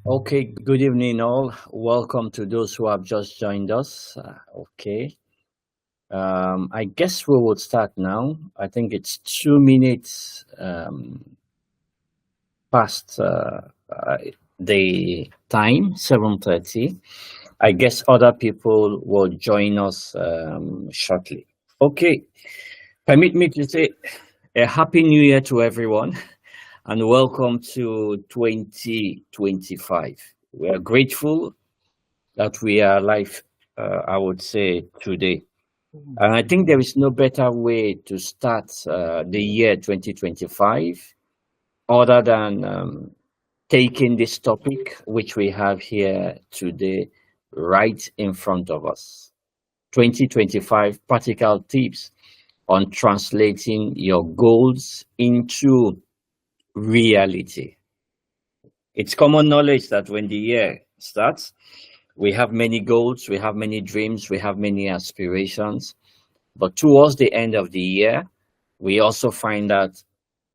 Okay, good evening, all. Welcome to those who have just joined us. Okay, I guess we would start now. I think it's 2 minutes past the time, 7:30. I guess other people will join us shortly. Okay, permit me to say a happy new year to everyone and welcome to 2025. We are grateful that we are alive, I would say, today. And I think there is no better way to start the year 2025 other than taking this topic, which we have here today, right in front of us. 2025 practical tips on translating your goals into reality. It's common knowledge that when the year starts, we have many goals, we have many dreams, we have many aspirations. But towards the end of the year, we also find out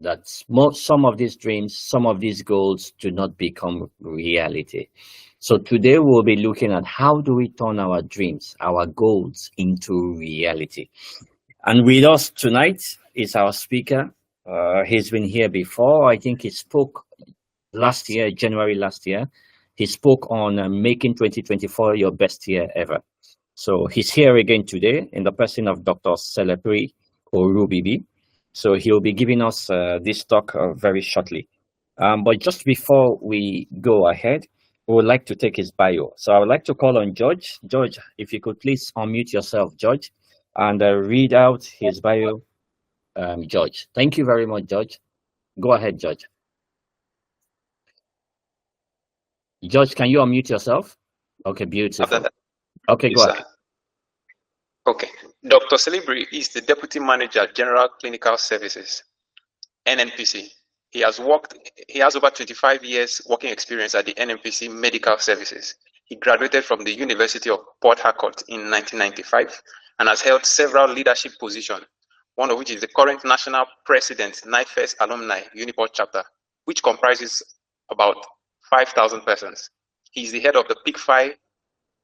that some of these dreams, some of these goals do not become reality. So today we'll be looking at how do we turn our dreams, our goals into reality. And with us tonight is our speaker. He's been here before. I think he spoke last year, January last year. He spoke on making 2024 your best year ever. So he's here again today in the person of Dr. Celepri Oru B. So he'll be giving us this talk very shortly. But just before we go ahead, we would like to take his bio. So I would like to call on George. George, if you could please unmute yourself, George, and read out his bio, George. Thank you very much, George. Go ahead, George. George, can you unmute yourself? Okay, After beautiful. that, Okay, yes, go sir. ahead. Okay. Dr. Celebri is the Deputy Manager, General Clinical Services, NNPC. He has over 25 years working experience at the NNPC Medical Services. He graduated from the University of Port Harcourt in 1995 and has held several leadership positions, one of which is the current National President, NIFES Alumni Uniport Chapter, which comprises about 5,000 persons. He is the head of the PICFI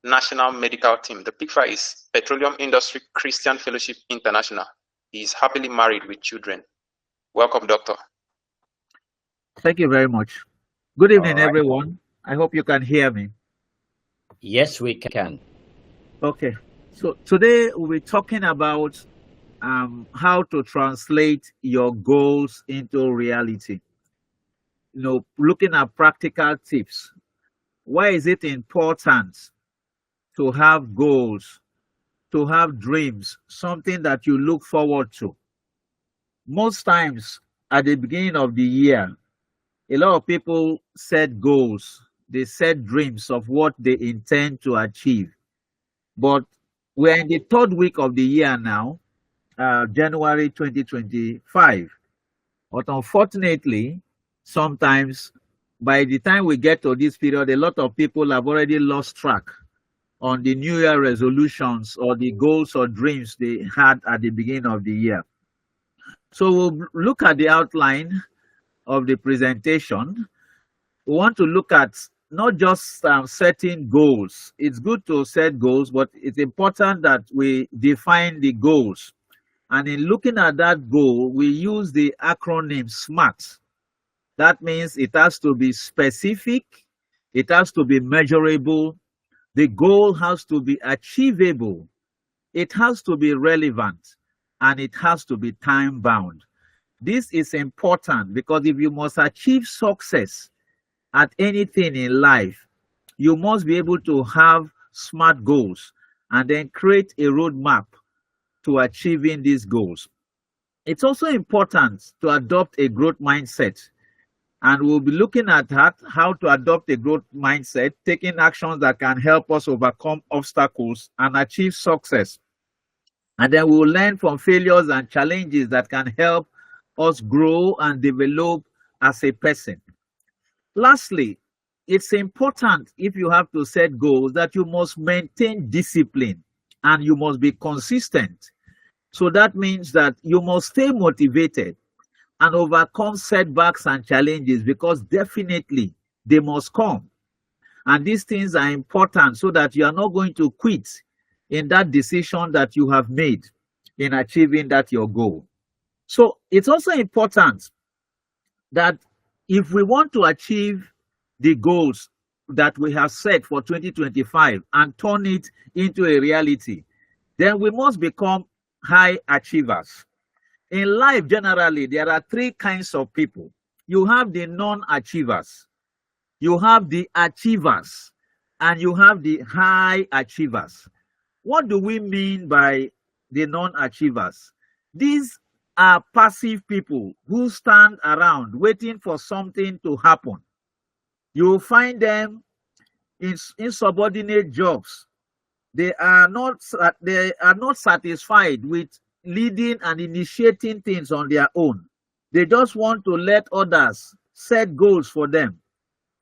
National Medical Team. The PICFA is Petroleum Industry Christian Fellowship International. He is happily married with children. Welcome, Doctor. Thank you very much. Good evening, All right. everyone. I hope you can hear me. Yes, we can. Okay. So today we'll be talking about how to translate your goals into reality. Looking at practical tips. Why is it important to have goals, to have dreams, something that you look forward to? Most times at the beginning of the year, a lot of people set goals, they set dreams of what they intend to achieve. But we're in the third week of the year now, January 2025. But unfortunately, sometimes by the time we get to this period, a lot of people have already lost track on the New Year resolutions or the goals or dreams they had at the beginning of the year. So we'll look at the outline of the presentation. We want to look at not just setting goals. It's good to set goals, but it's important that we define the goals. And in looking at that goal, we use the acronym SMART. That means it has to be specific, it has to be measurable, the goal has to be achievable, it has to be relevant, and it has to be time bound. This is important because if you must achieve success at anything in life, you must be able to have SMART goals and then create a roadmap to achieving these goals. It's also important to adopt a growth mindset. And we'll be looking at that, how to adopt a growth mindset, taking actions that can help us overcome obstacles and achieve success. And then we'll learn from failures and challenges that can help us grow and develop as a person. Lastly, it's important if you have to set goals that you must maintain discipline and you must be consistent. So that means that you must stay motivated and overcome setbacks and challenges because definitely they must come. And these things are important so that you are not going to quit in that decision that you have made in achieving that your goal. So it's also important that if we want to achieve the goals that we have set for 2025 and turn it into a reality, then we must become high achievers. In life, generally, there are three kinds of people. You have the non-achievers, you have the achievers, and you have the high achievers. What do we mean by the non-achievers? These are passive people who stand around waiting for something to happen. You will find them in insubordinate jobs. They are not satisfied with leading and initiating things on their own. They just want to let others set goals for them.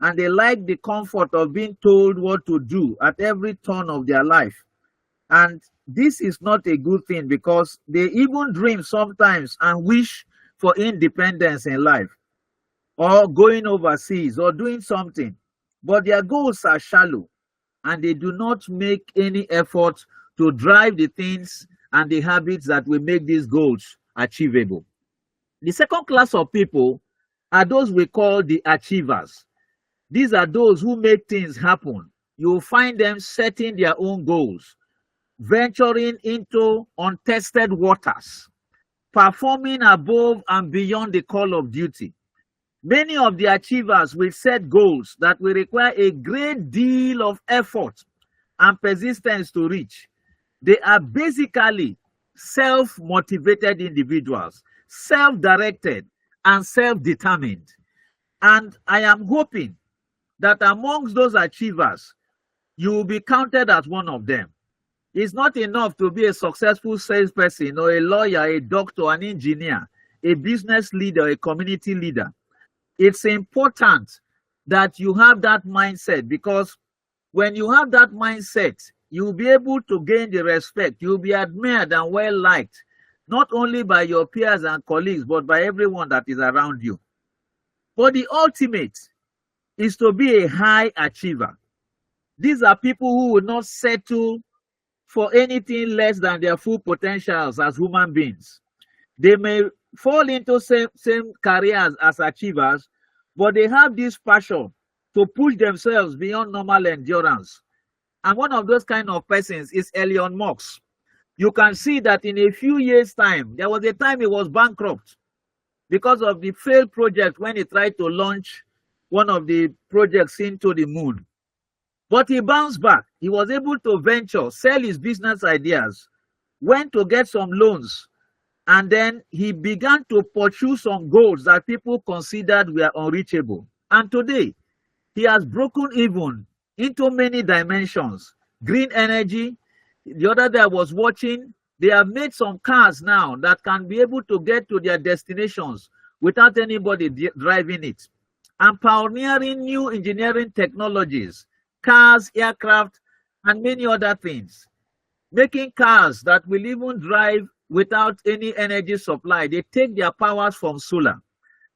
And they like the comfort of being told what to do at every turn of their life. And this is not a good thing because they even dream sometimes and wish for independence in life or going overseas or doing something. But their goals are shallow and they do not make any effort to drive the things and the habits that will make these goals achievable. The second class of people are those we call the achievers. These are those who make things happen. You'll find them setting their own goals, venturing into untested waters, performing above and beyond the call of duty. Many of the achievers will set goals that will require a great deal of effort and persistence to reach. They are basically self-motivated individuals, self-directed and self-determined. And I am hoping that amongst those achievers, you will be counted as one of them. It's not enough to be a successful salesperson or a lawyer, a doctor, an engineer, a business leader, a community leader. It's important that you have that mindset because when you have that mindset, you'll be able to gain the respect. You'll be admired and well liked, not only by your peers and colleagues, but by everyone that is around you. But the ultimate is to be a high achiever. These are people who will not settle for anything less than their full potentials as human beings. They may fall into same careers as achievers, but they have this passion to push themselves beyond normal endurance. And one of those kind of persons is Elon Musk. You can see that in a few years' time, there was a time he was bankrupt because of the failed project when he tried to launch one of the projects into the moon. But he bounced back. He was able to venture, sell his business ideas, went to get some loans, and then he began to pursue some goals that people considered were unreachable. And today, he has broken even into many dimensions. Green energy, the other day I was watching, they have made some cars now that can be able to get to their destinations without anybody driving it. And pioneering new engineering technologies, cars, aircraft, and many other things. Making cars that will even drive without any energy supply. They take their powers from solar.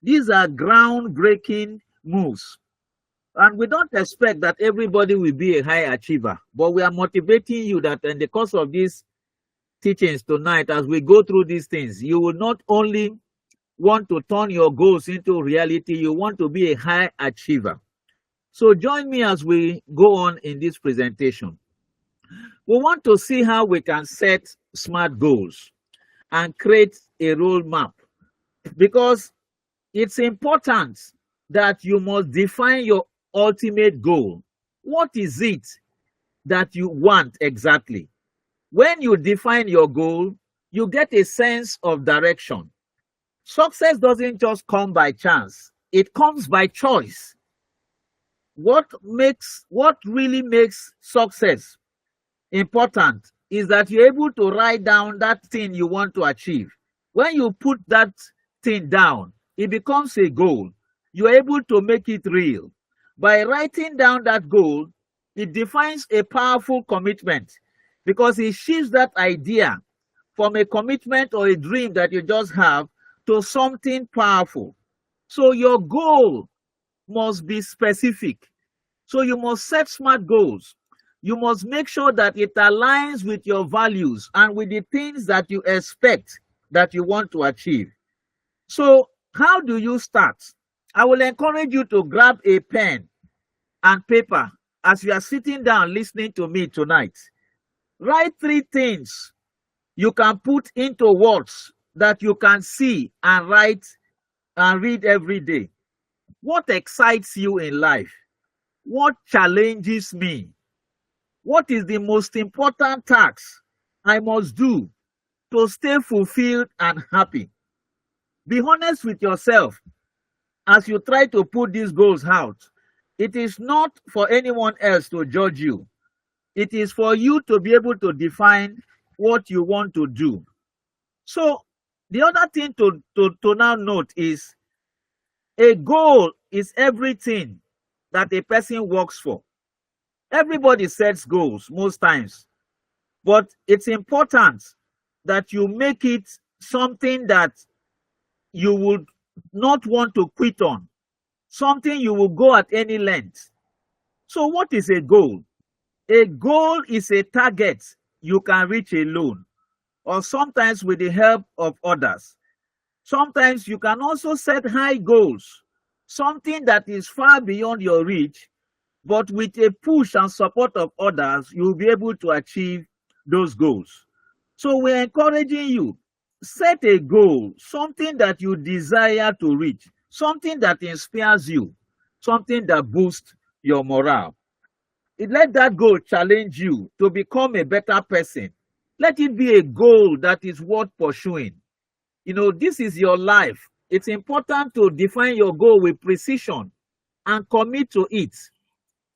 These are groundbreaking moves. And we don't expect that everybody will be a high achiever, but we are motivating you that in the course of these teachings tonight, as we go through these things, you will not only want to turn your goals into reality, you want to be a high achiever. So join me as we go on in this presentation. We want to see how we can set SMART goals and create a roadmap, because it's important that you must define your ultimate goal. What is it that you want exactly? When you define your goal, you get a sense of direction. Success doesn't just come by chance, it comes by choice. What really makes success important is that you're able to write down that thing you want to achieve. When you put that thing down, it becomes a goal. You're able to make it real. By writing down that goal, it defines a powerful commitment because it shifts that idea from a commitment or a dream that you just have to something powerful. So your goal must be specific. So you must set smart goals. You must make sure that it aligns with your values and with the things that you expect that you want to achieve. So how do you start? I will encourage you to grab a pen and paper as you are sitting down listening to me tonight. Write 3 things you can put into words that you can see and write and read every day. What excites you in life? What challenges me? What is the most important task I must do to stay fulfilled and happy? Be honest with yourself as you try to put these goals out. It is not for anyone else to judge you. It is for you to be able to define what you want to do. So the other thing to now note is a goal is everything that a person works for. Everybody sets goals most times, but it's important that you make it something that you would not want to quit on, something you will go at any length. So what is a goal? A goal is a target you can reach alone, or sometimes with the help of others. Sometimes you can also set high goals, something that is far beyond your reach, but with a push and support of others, you'll be able to achieve those goals. So we're encouraging you, set a goal, something that you desire to reach, something that inspires you, something that boosts your morale. Let that goal challenge you to become a better person. Let it be a goal that is worth pursuing. This is your life. It's important to define your goal with precision and commit to it.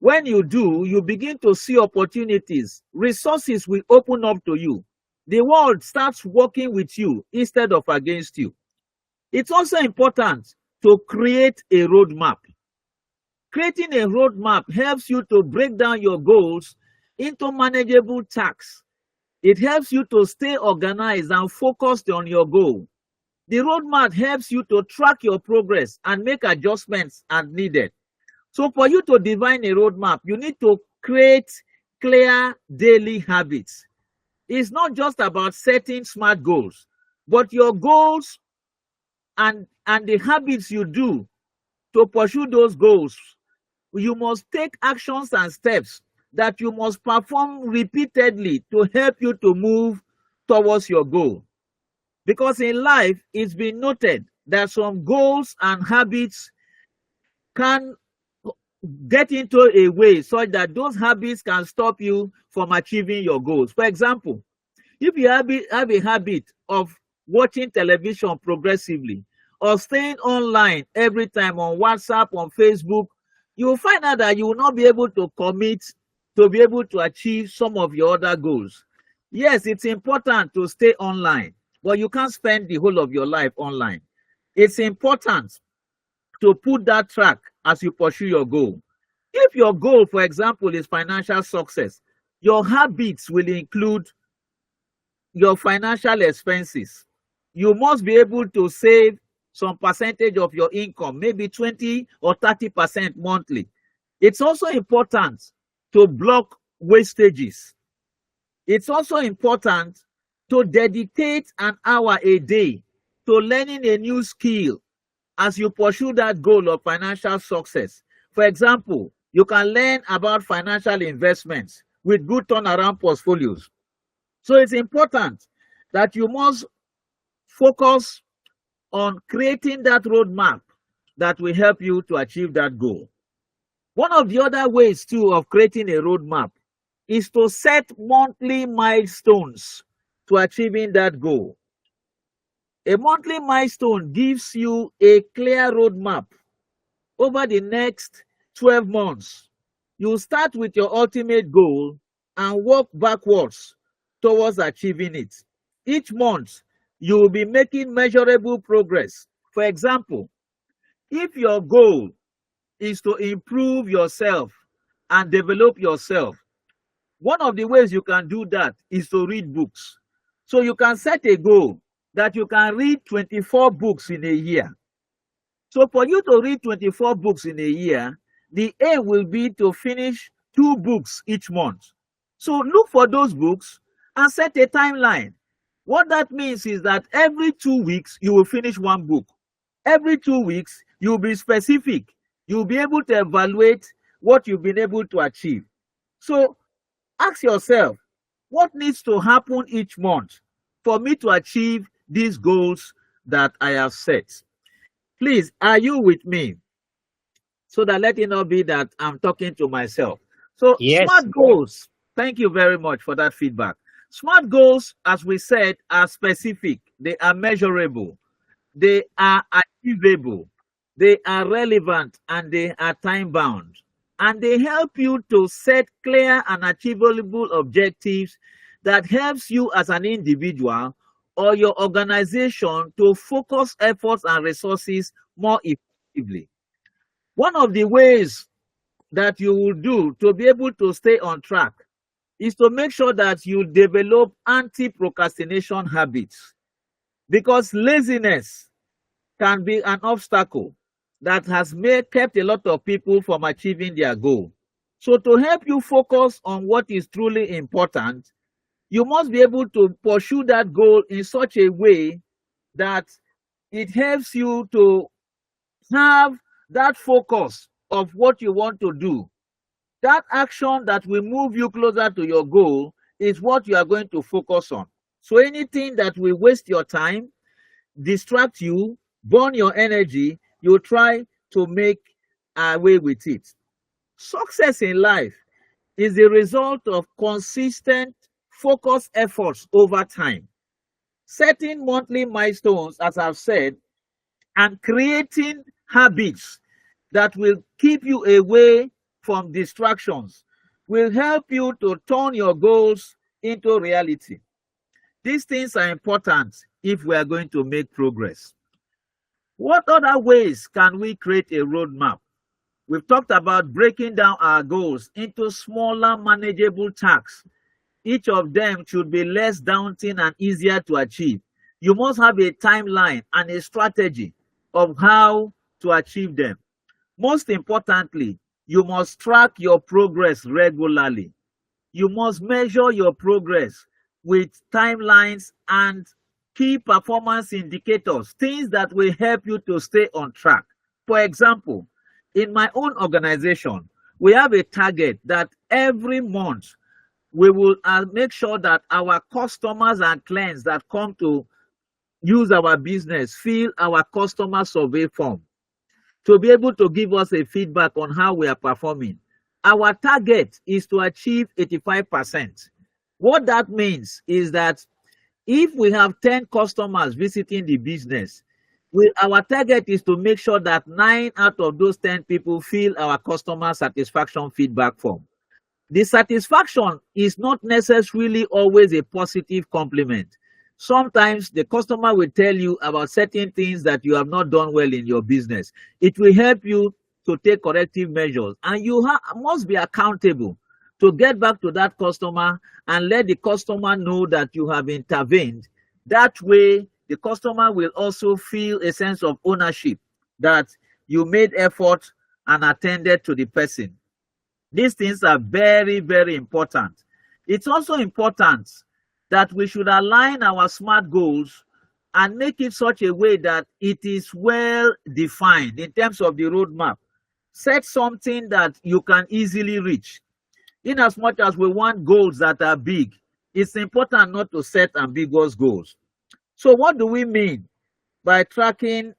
When you do, you begin to see opportunities. Resources will open up to you. The world starts working with you instead of against you. It's also important to create a roadmap. Creating a roadmap helps you to break down your goals into manageable tasks. It helps you to stay organized and focused on your goal. The roadmap helps you to track your progress and make adjustments as needed. So for you to define a roadmap, you need to create clear daily habits. It's not just about setting smart goals, but your goals and the habits you do to pursue those goals. You must take actions and steps that you must perform repeatedly to help you to move towards your goal. Because in life, it's been noted that some goals and habits can get into a way such that those habits can stop you from achieving your goals. For example, if you have a habit of watching television progressively or staying online every time on WhatsApp, on Facebook, you will find out that you will not be able to commit to be able to achieve some of your other goals. Yes, it's important to stay online, but you can't spend the whole of your life online. It's important to put that track as you pursue your goal. If your goal, for example, is financial success, your habits will include your financial expenses. You must be able to save some percentage of your income, maybe 20 or 30% monthly. It's also important to block wastages. It's also important to dedicate an hour a day to learning a new skill as you pursue that goal of financial success. For example, you can learn about financial investments with good turnaround portfolios. So it's important that you must focus on creating that roadmap that will help you to achieve that goal. One of the other ways too of creating a roadmap is to set monthly milestones to achieving that goal. A monthly milestone gives you a clear roadmap over the next 12 months. You start with your ultimate goal and work backwards towards achieving it. Each month, you will be making measurable progress. For example, if your goal is to improve yourself and develop yourself, one of the ways you can do that is to read books. So you can set a goal that you can read 24 books in a year. So for you to read 24 books in a year, the aim will be to finish 2 books each month. So look for those books and set a timeline. What that means is that every 2 weeks, you will finish 1 book. Every 2 weeks, you'll be specific. You'll be able to evaluate what you've been able to achieve. So ask yourself, what needs to happen each month for me to achieve these goals that I have set? Please, are you with me? So that let it not be that I'm talking to myself. So Yes. SMART goals, thank you very much for that feedback. SMART goals, as we said, are specific. They are measurable. They are achievable. They are relevant, and they are time bound. And they help you to set clear and achievable objectives that helps you as an individual or your organization to focus efforts and resources more effectively. One of the ways that you will do to be able to stay on track is to make sure that you develop anti-procrastination habits, because laziness can be an obstacle that has kept a lot of people from achieving their goal. So to help you focus on what is truly important, you must be able to pursue that goal in such a way that it helps you to have that focus of what you want to do. That action that will move you closer to your goal is what you are going to focus on. So anything that will waste your time, distract you, burn your energy, you try to make away with it. Success in life is the result of consistent, focused efforts over time. Setting monthly milestones, as I've said, and creating habits that will keep you away from distractions will help you to turn your goals into reality. These things are important if we are going to make progress. What other ways can we create a roadmap? We've talked about breaking down our goals into smaller, manageable tasks. Each of them should be less daunting and easier to achieve. You must have a timeline and a strategy of how to achieve them. Most importantly, you must track your progress regularly. You must measure your progress with timelines and key performance indicators, things that will help you to stay on track. For example, in my own organization, we have a target that every month we will make sure that our customers and clients that come to use our business fill our customer survey form to be able to give us a feedback on how we are performing. Our target is to achieve 85%. What that means is that if we have 10 customers visiting the business, our target is to make sure that 9 out of those 10 people fill our customer satisfaction feedback form. The satisfaction is not necessarily always a positive compliment. Sometimes the customer will tell you about certain things that you have not done well in your business. It will help you to take corrective measures, and you must be accountable to get back to that customer and let the customer know that you have intervened. That way, the customer will also feel a sense of ownership that you made effort and attended to the person. These things are very, very important. It's also important that we should align our SMART goals and make it such a way that it is well defined in terms of the roadmap. Set something that you can easily reach. In as much as we want goals that are big, it's important not to set ambiguous goals. So what do we mean by tracking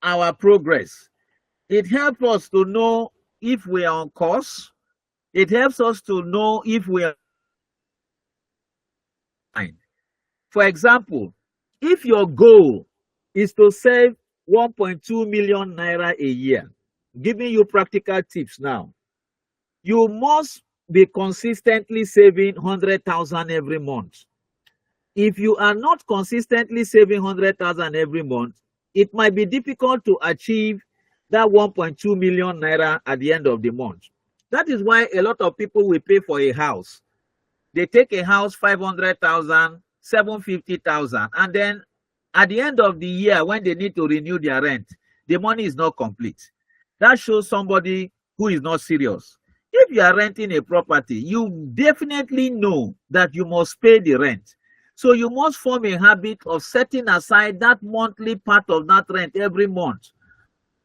our progress? It helps us to know if we are on course. It helps us to know if we are. For example, if your goal is to save 1.2 million naira a year, giving you practical tips now, you must be consistently saving 100,000 every month. If you are not consistently saving 100,000 every month, it might be difficult to achieve that 1.2 million naira at the end of the month. That is why a lot of people will pay for a house. They take a house 500,000, 750,000, and then at the end of the year, when they need to renew their rent, the money is not complete. That shows somebody who is not serious. If you are renting a property, you definitely know that you must pay the rent. So you must form a habit of setting aside that monthly part of that rent every month,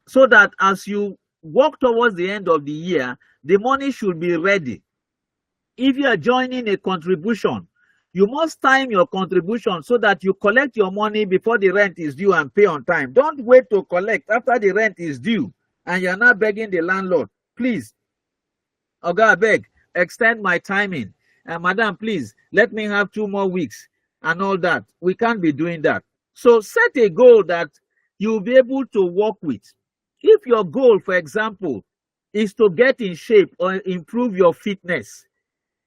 so that as you walk towards the end of the year, the money should be ready. If you are joining a contribution, you must time your contribution so that you collect your money before the rent is due and pay on time. Don't wait to collect after the rent is due and you're not begging the landlord, please, Oga, beg, extend my timing. Madam, please, let me have 2 more weeks and all that. We can't be doing that. So set a goal that you'll be able to work with. If your goal, for example, is to get in shape or improve your fitness,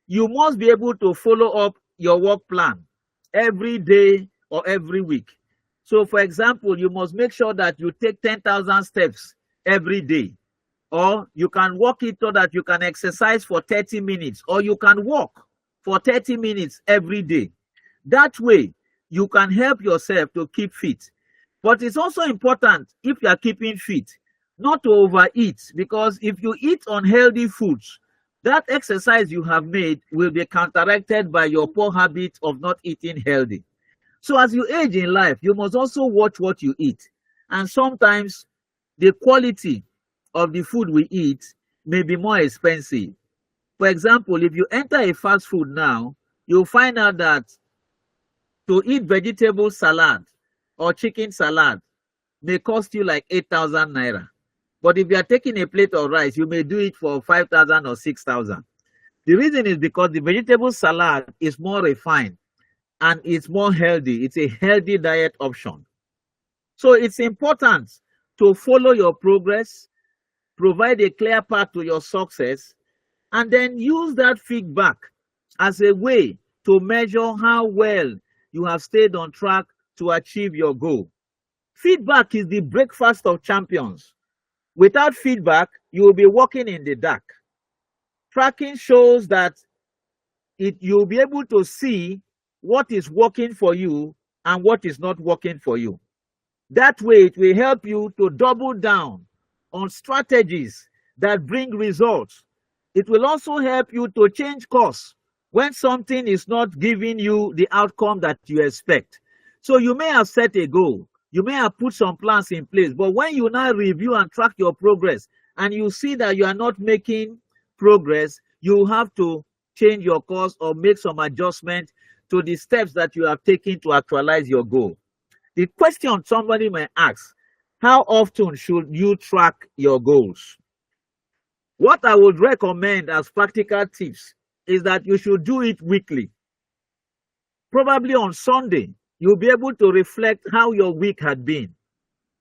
you must be able to follow up your work plan every day or every week. So, for example, you must make sure that you take 10,000 steps every day, or you can walk it so that you can exercise for 30 minutes, or you can walk for 30 minutes every day. That way, you can help yourself to keep fit. But it's also important, if you are keeping fit, not to overeat, because if you eat unhealthy foods, that exercise you have made will be counteracted by your poor habit of not eating healthy. So as you age in life, you must also watch what you eat. And sometimes the quality of the food we eat may be more expensive. For example, if you enter a fast food now, you'll find out that to eat vegetable salad or chicken salad may cost you like 8,000 naira. But if you are taking a plate of rice, you may do it for 5,000 or 6,000. The reason is because the vegetable salad is more refined and it's more healthy. It's a healthy diet option. So it's important to follow your progress, provide a clear path to your success, and then use that feedback as a way to measure how well you have stayed on track to achieve your goal. Feedback is the breakfast of champions. Without feedback, you will be walking in the dark. Tracking shows that you'll be able to see what is working for you and what is not working for you. That way, it will help you to double down on strategies that bring results. It will also help you to change course when something is not giving you the outcome that you expect. So you may have set a goal, you may have put some plans in place, but when you now review and track your progress and you see that you are not making progress, you have to change your course or make some adjustment to the steps that you have taken to actualize your goal. The question somebody may ask, how often should you track your goals? What I would recommend as practical tips is that you should do it weekly. Probably on Sunday, you'll be able to reflect how your week had been.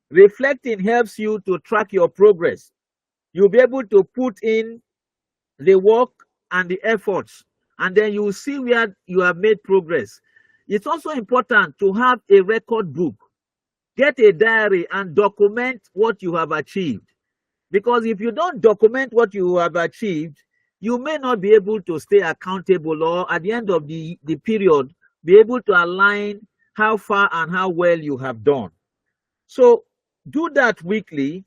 Reflecting helps you to track your progress. You'll be able to put in the work and the efforts, and then you will see where you have made progress. It's also important to have a record book. Get a diary and document what you have achieved. Because if you don't document what you have achieved, you may not be able to stay accountable, or at the end of the period, be able to align how far and how well you have done. So do that weekly,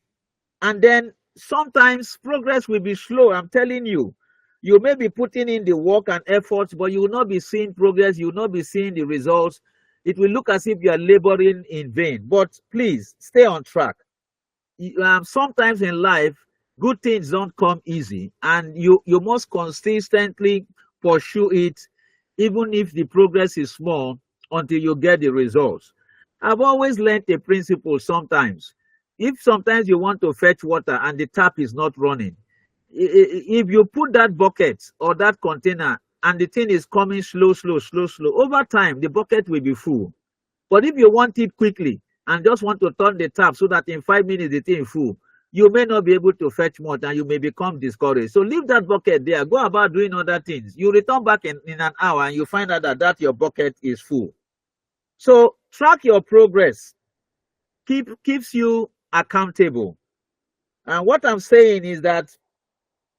and then sometimes progress will be slow. I'm telling you, you may be putting in the work and efforts, but you will not be seeing progress. You will not be seeing the results. It will look as if you are laboring in vain. But please stay on track. Sometimes in life, good things don't come easy, and you must consistently pursue it, even if the progress is small, until you get the results. I've always learned a principle sometimes. If sometimes you want to fetch water and the tap is not running, if you put that bucket or that container and the thing is coming slow, over time, the bucket will be full. But if you want it quickly and just want to turn the tap so that in 5 minutes the thing is full, you may not be able to fetch more and you may become discouraged. So leave that bucket there. Go about doing other things. You return back in an hour and you find out that your bucket is full. So track your progress. Keeps you accountable. And what I'm saying is that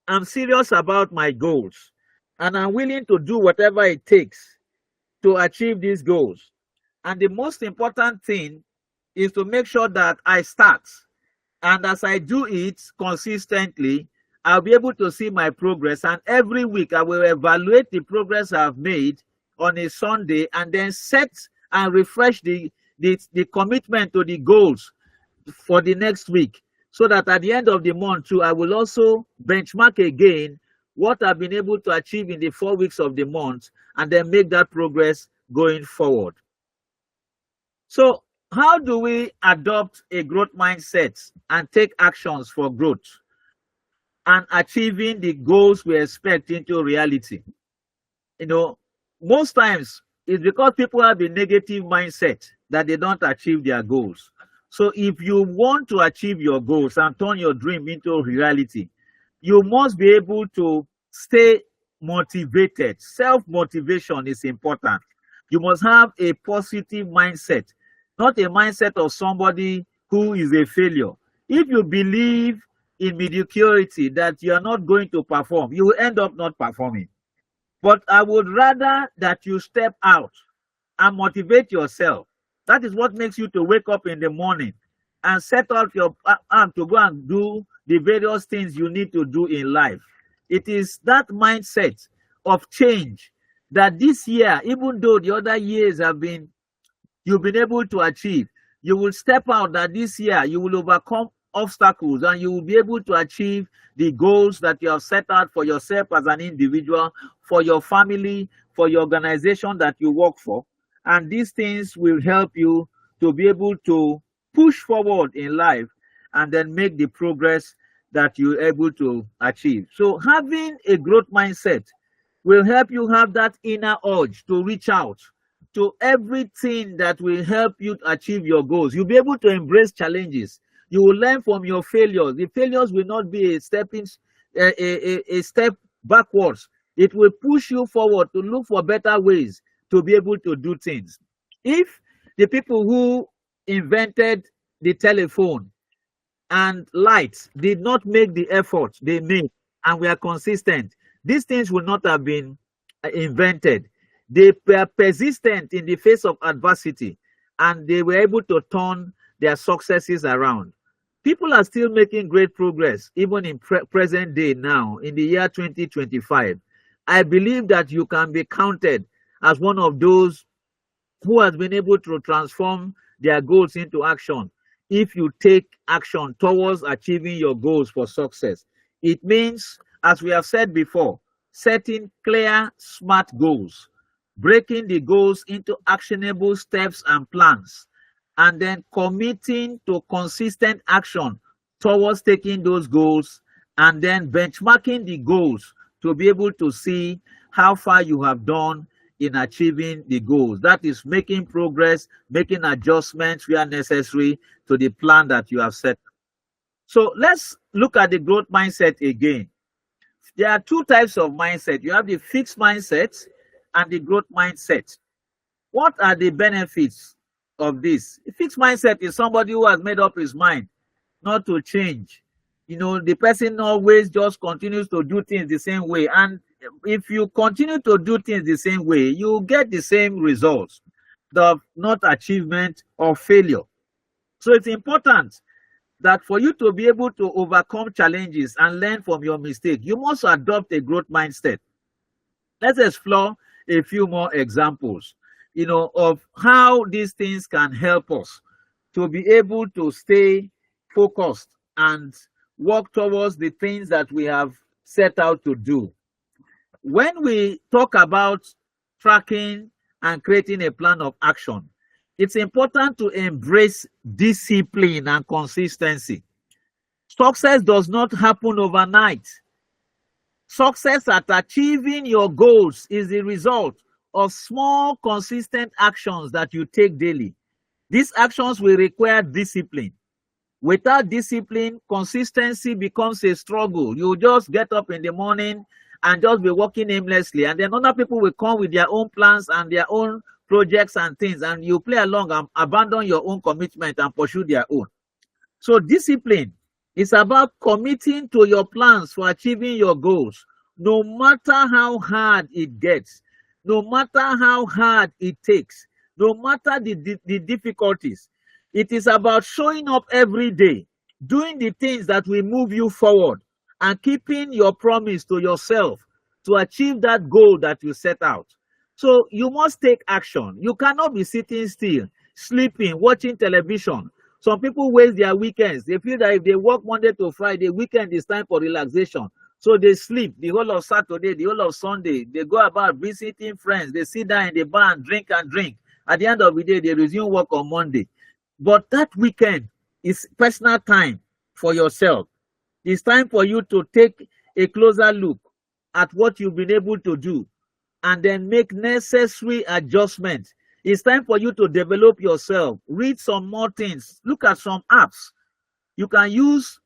I'm serious about my goals, and I'm willing to do whatever it takes to achieve these goals. And the most important thing is to make sure that I start. And as I do it consistently, I'll be able to see my progress, and every week I will evaluate the progress I've made on a Sunday, and then set and refresh the commitment to the goals for the next week, so that at the end of the month too, I will also benchmark again what I've been able to achieve in the 4 weeks of the month, and then make that progress going forward. So how do we adopt a growth mindset and take actions for growth and achieving the goals we expect into reality? You know, most times it's because people have a negative mindset that they don't achieve their goals. So if you want to achieve your goals and turn your dream into reality, you must be able to stay motivated. Self-motivation is important. You must have a positive mindset, not a mindset of somebody who is a failure. If you believe in mediocrity, that you are not going to perform, you will end up not performing. But I would rather that you step out and motivate yourself. That is what makes you to wake up in the morning and set out your arm to go and do the various things you need to do in life. It is that mindset of change that this year, even though the other years you've been able to achieve, you will step out that this year you will overcome obstacles, and you will be able to achieve the goals that you have set out for yourself as an individual, for your family, for your organization that you work for. And these things will help you to be able to push forward in life and then make the progress that you're able to achieve. So having a growth mindset will help you have that inner urge to reach out to everything that will help you achieve your goals. You'll be able to embrace challenges. You will learn from your failures. The failures will not be a step backwards. It will push you forward to look for better ways to be able to do things. If the people who invented the telephone and lights did not make the effort they made and were consistent, these things would not have been invented. They were persistent in the face of adversity, and they were able to turn their successes around. People are still making great progress, even in present day now, in the year 2025. I believe that you can be counted as one of those who has been able to transform their goals into action. If you take action towards achieving your goals for success, it means, as we have said before, setting clear, smart goals, breaking the goals into actionable steps and plans, and then committing to consistent action towards taking those goals, and then benchmarking the goals to be able to see how far you have done in achieving the goals. That is making progress, making adjustments where necessary to the plan that you have set. So let's look at the growth mindset again. There are two types of mindset. You have the fixed mindset and the growth mindset. What are the benefits of this? A fixed mindset is somebody who has made up his mind not to change. You know, the person always just continues to do things the same way. And if you continue to do things the same way, you get the same results, not achievement or failure. So it's important that for you to be able to overcome challenges and learn from your mistake, you must adopt a growth mindset. Let's explore a few more examples, of how these things can help us to be able to stay focused and work towards the things that we have set out to do. When we talk about tracking and creating a plan of action, it's important to embrace discipline and consistency. Success does not happen overnight. Success at achieving your goals is the result of small, consistent actions that you take daily. These actions will require discipline. Without discipline, consistency becomes a struggle. You just get up in the morning and just be working aimlessly, and then other people will come with their own plans and their own projects and things, and you play along and abandon your own commitment and pursue their own. So discipline is about committing to your plans for achieving your goals, no matter how hard it gets, no matter how hard it takes, no matter the difficulties. It is about showing up every day, doing the things that will move you forward, and keeping your promise to yourself to achieve that goal that you set out. So you must take action. You cannot be sitting still, sleeping, watching television. Some people waste their weekends. They feel that if they work Monday to Friday, weekend is time for relaxation. So they sleep the whole of Saturday, the whole of Sunday. They go about visiting friends. They sit down in the bar and drink and drink. At the end of the day, they resume work on Monday. But that weekend is personal time for yourself. It's time for you to take a closer look at what you've been able to do and then make necessary adjustments. It's time for you to develop yourself, read some more things, look at some apps. You can use,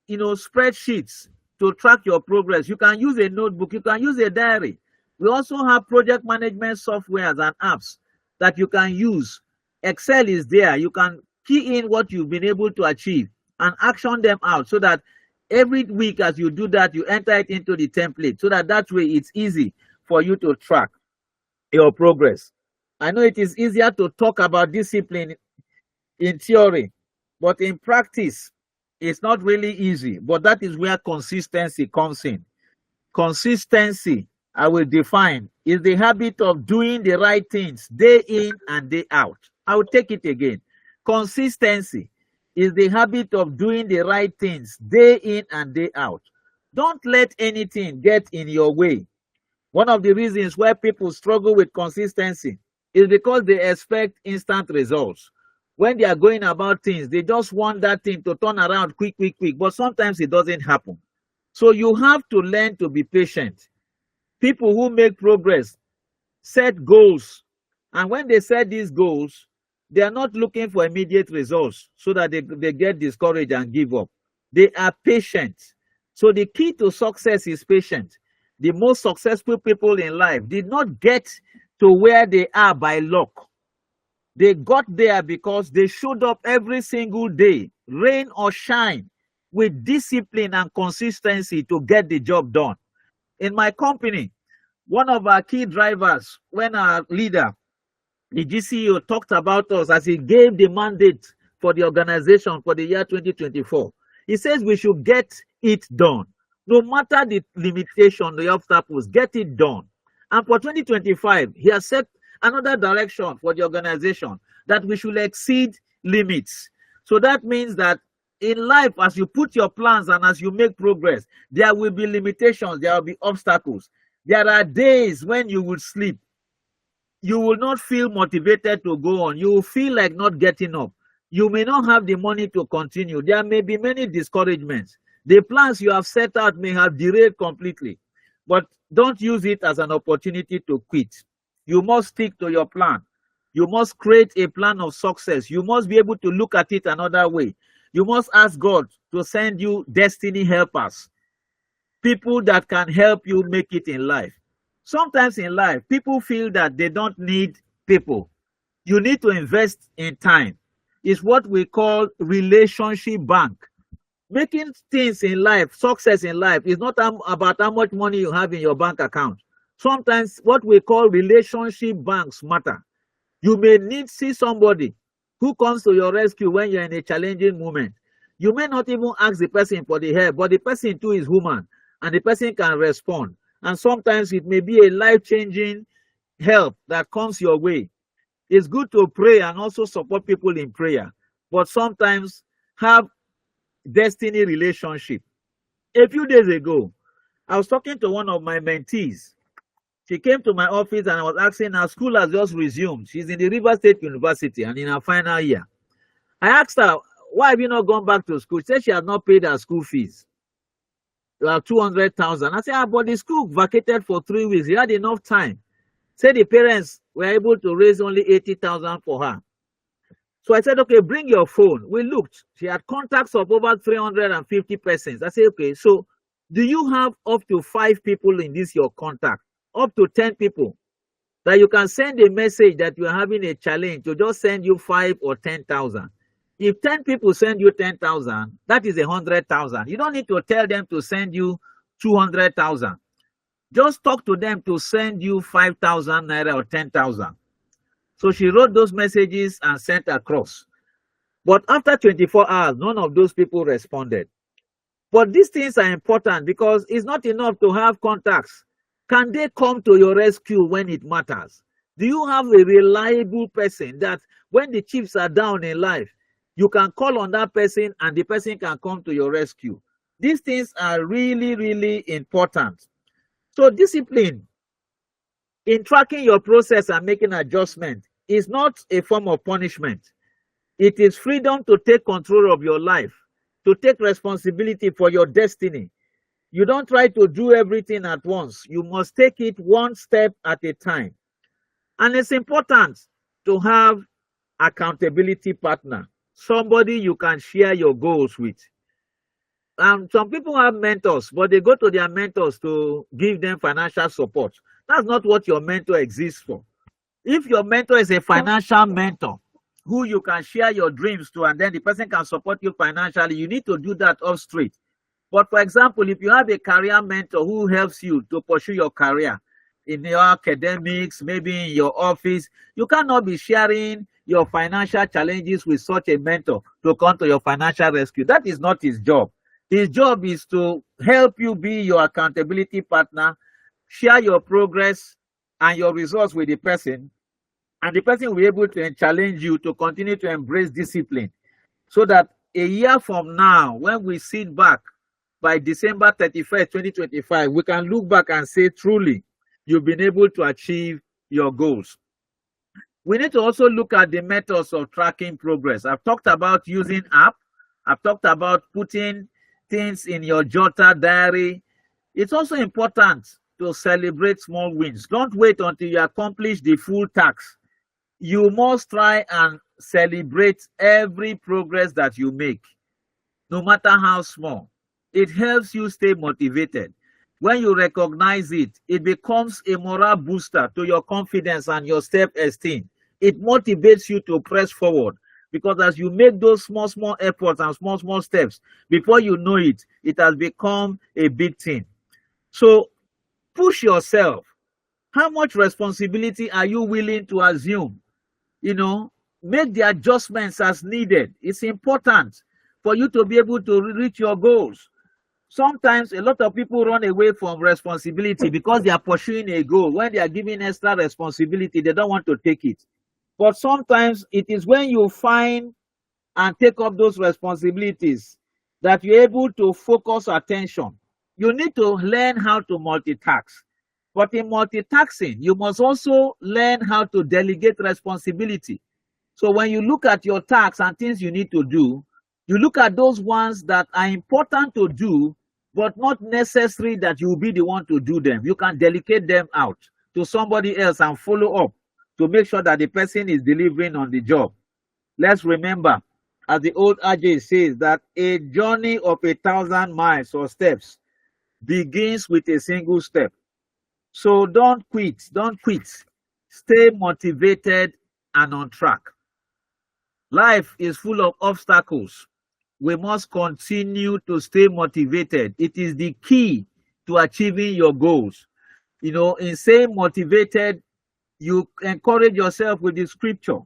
spreadsheets to track your progress. You can use a notebook, you can use a diary. We also have project management softwares and apps that you can use. Excel is there. You can key in what you've been able to achieve and action them out so that every week as you do that, you enter it into the template so that way it's easy for you to track your progress. I know it is easier to talk about discipline in theory, but in practice, it's not really easy. But that is where consistency comes in. Consistency, I will define, is the habit of doing the right things day in and day out. I will take it again. Consistency is the habit of doing the right things day in and day out. Don't let anything get in your way. One of the reasons why people struggle with consistency is because they expect instant results. When they are going about things, they just want that thing to turn around quick, but sometimes it doesn't happen. So you have to learn to be patient. People who make progress set goals, and when they set these goals, they are not looking for immediate results so that they get discouraged and give up. They are patient. So the key to success is patience. The most successful people in life did not get to where they are by luck. They got there because they showed up every single day, rain or shine, with discipline and consistency to get the job done. In my company, one of our key drivers, when our leader, the GCEO, talked about us as he gave the mandate for the organization for the year 2024, he says we should get it done. No matter the limitation, the obstacles, get it done. And for 2025, he has set another direction for the organization that we should exceed limits. So that means that in life, as you put your plans and as you make progress, there will be limitations, there will be obstacles. There are days when you will sleep. You will not feel motivated to go on. You will feel like not getting up. You may not have the money to continue. There may be many discouragements. The plans you have set out may have derailed completely, but don't use it as an opportunity to quit. You must stick to your plan. You must create a plan of success. You must be able to look at it another way. You must ask God to send you destiny helpers, people that can help you make it in life. Sometimes in life, people feel that they don't need people. You need to invest in time. It's what we call relationship bank. Making things in life, success in life, is not about how much money you have in your bank account. Sometimes what we call relationship banks matter. You may need to see somebody who comes to your rescue when you're in a challenging moment. You may not even ask the person for the help, but the person too is human and the person can respond. And sometimes it may be a life-changing help that comes your way. It's good to pray and also support people in prayer, but sometimes have destiny relationship. A few days ago, I was talking to one of my mentees. She came to my office and I was asking her, school has just resumed. She's in the River State University and in her final year. I asked her, why have you not gone back to school? She said she has not paid her school fees. 200,000. I said, but the school vacated for 3 weeks. You had enough time. Say the parents were able to raise only 80,000 for her. So I said, okay, bring your phone. We looked. She had contacts of over 350 persons. I said, okay, so do you have up to 5 people in this your contact? Up to 10 people that you can send a message that you are having a challenge to just send you 5 or 10,000. If 10 people send you 10,000, that is 100,000. You don't need to tell them to send you 200,000. Just talk to them to send you 5,000 naira or 10,000. So she wrote those messages and sent across. But after 24 hours, none of those people responded. But these things are important because it's not enough to have contacts. Can they come to your rescue when it matters? Do you have a reliable person that when the chips are down in life, you can call on that person and the person can come to your rescue? These things are really, really important. So discipline in tracking your process and making adjustment is not a form of punishment. It is freedom to take control of your life, to take responsibility for your destiny. You don't try to do everything at once. You must take it one step at a time. And it's important to have accountability partner, somebody you can share your goals with. Some people have mentors, but they go to their mentors to give them financial support. That's not what your mentor exists for. If your mentor is a financial mentor who you can share your dreams to, and then the person can support you financially, you need to do that off street. But for example, if you have a career mentor who helps you to pursue your career in your academics, maybe in your office, you cannot be sharing your financial challenges with such a mentor to come to your financial rescue. That is not his job. His job is to help you be your accountability partner, share your progress and your results with the person, and the person will be able to challenge you to continue to embrace discipline so that a year from now, when we sit back by December 31st, 2025, we can look back and say, truly, you've been able to achieve your goals. We need to also look at the methods of tracking progress. I've talked about using app. I've talked about putting things in your jotter diary. It's also important to celebrate small wins. Don't wait until you accomplish the full task. You must try and celebrate every progress that you make, no matter how small. It helps you stay motivated. When you recognize it, it becomes a moral booster to your confidence and your self-esteem. It motivates you to press forward because as you make those small efforts and small steps, before you know it, it has become a big thing. So push yourself. How much responsibility are you willing to assume? Make the adjustments as needed. It's important for you to be able to reach your goals. Sometimes a lot of people run away from responsibility because they are pursuing a goal. When they are given extra responsibility, they don't want to take it. But sometimes it is when you find and take up those responsibilities that you're able to focus attention. You need to learn how to multitask. But in multitasking, you must also learn how to delegate responsibility. So when you look at your tasks and things you need to do, you look at those ones that are important to do, but not necessary that you will be the one to do them. You can delegate them out to somebody else and follow up to make sure that the person is delivering on the job. Let's remember, as the old adage says, that a journey of 1,000 miles or steps begins with a single step. So don't quit. Stay motivated and on track. Life is full of obstacles. We must continue to stay motivated. It is the key to achieving your goals. In staying motivated, you encourage yourself with the scripture.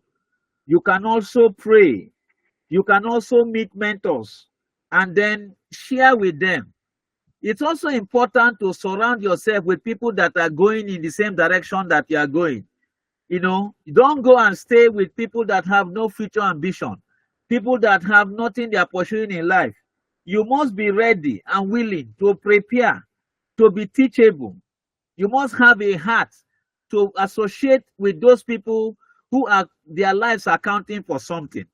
You can also pray. You can also meet mentors and then share with them. It's also important to surround yourself with people that are going in the same direction that you are going. Don't go and stay with people that have no future ambition, people that have nothing they are pursuing in life. You must be ready and willing to prepare, to be teachable. You must have a heart to associate with those people who are their lives are counting for something.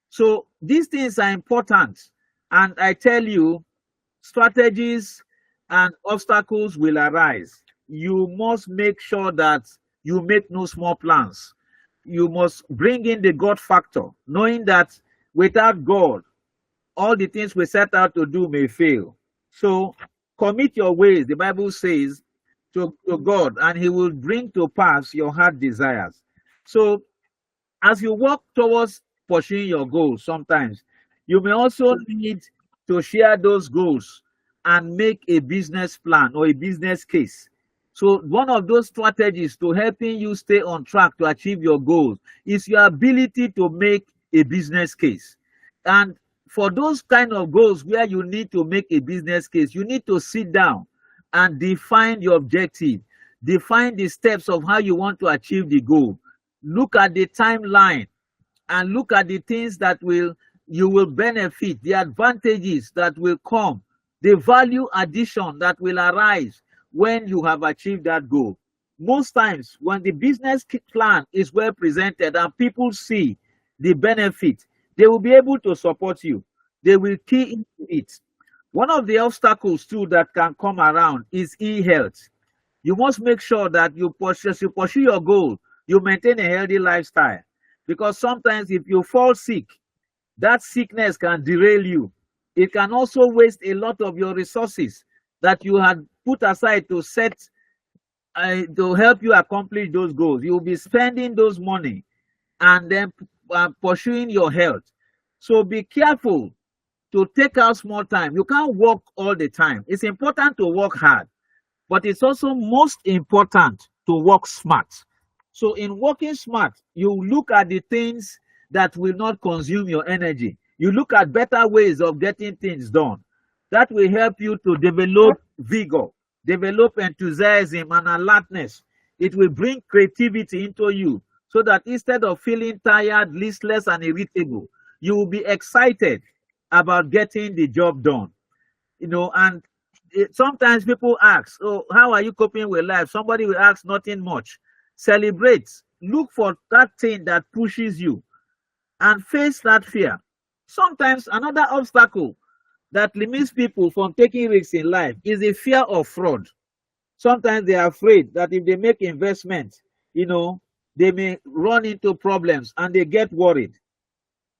So these things are important. And I tell you, strategies and obstacles will arise. You must make sure that you make no small plans. You must bring in the God factor, knowing that without God, all the things we set out to do may fail. So commit your ways, the Bible says, to God, and he will bring to pass your heart desires. So as you work towards pursuing your goals, sometimes you may also need to share those goals and make a business plan or a business case. So one of those strategies to helping you stay on track to achieve your goals is your ability to make a business case. And for those kind of goals where you need to make a business case, you need to sit down and define your objective, define the steps of how you want to achieve the goal, look at the timeline, and look at the things that you will benefit, the advantages that will come, the value addition that will arise when you have achieved that goal. Most times, when the business plan is well presented and people see the benefit, they will be able to support you. They will key into it. One of the obstacles too that can come around is e-health. You must make sure that as you pursue your goal, you maintain a healthy lifestyle. Because sometimes if you fall sick, that sickness can derail you. It can also waste a lot of your resources that you had put aside to help you accomplish those goals. You will be spending those money and then pursuing your health. So be careful to take out small time. You can't work all the time. It's important to work hard, but it's also most important to work smart. So in working smart, you look at the things that will not consume your energy. You look at better ways of getting things done. That will help you to develop vigor, develop enthusiasm and alertness. It will bring creativity into you so that instead of feeling tired, listless, and irritable, you will be excited about getting the job done. And sometimes people ask, oh, how are you coping with life? Somebody will ask, nothing much. Celebrate. Look for that thing that pushes you and face that fear. Sometimes another obstacle that limits people from taking risks in life is the fear of fraud. Sometimes they are afraid that if they make investments, they may run into problems and they get worried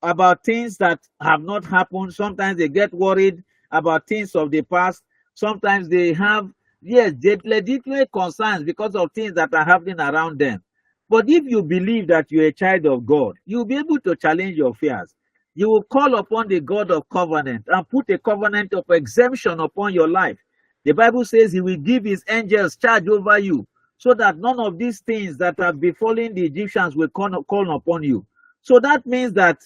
about things that have not happened. Sometimes they get worried about things of the past. Sometimes they have, yes, legitimate concerns because of things that are happening around them. But if you believe that you're a child of God, you'll be able to challenge your fears. You will call upon the God of covenant and put a covenant of exemption upon your life. The Bible says he will give his angels charge over you so that none of these things that have befallen the Egyptians will call upon you. So that means that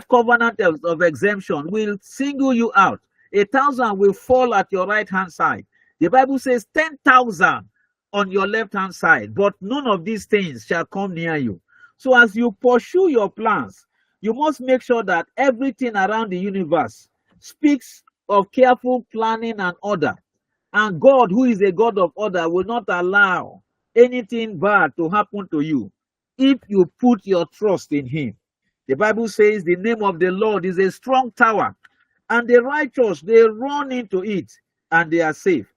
covenant of exemption will single you out. 1,000 will fall at your right hand side. The Bible says 10,000 on your left hand side, but none of these things shall come near you. So as you pursue your plans, you must make sure that everything around the universe speaks of careful planning and order. And God, who is a God of order, will not allow anything bad to happen to you if you put your trust in him. The Bible says the name of the Lord is a strong tower, and the righteous, they run into it and they are safe.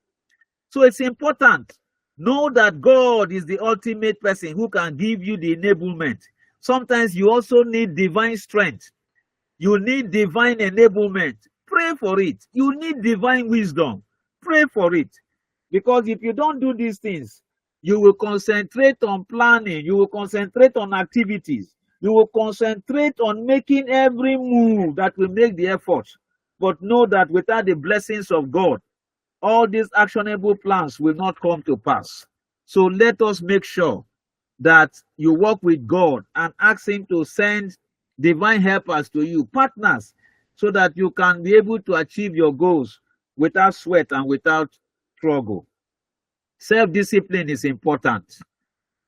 So it's important. Know that God is the ultimate person who can give you the enablement. Sometimes you also need divine strength. You need divine enablement. Pray for it. You need divine wisdom. Pray for it. Because if you don't do these things, you will concentrate on planning. You will concentrate on activities. You will concentrate on making every move that will make the effort. But know that without the blessings of God, all these actionable plans will not come to pass. So let us make sure that you work with God and ask him to send divine helpers to you, partners, so that you can be able to achieve your goals without sweat and without struggle. Self-discipline is important.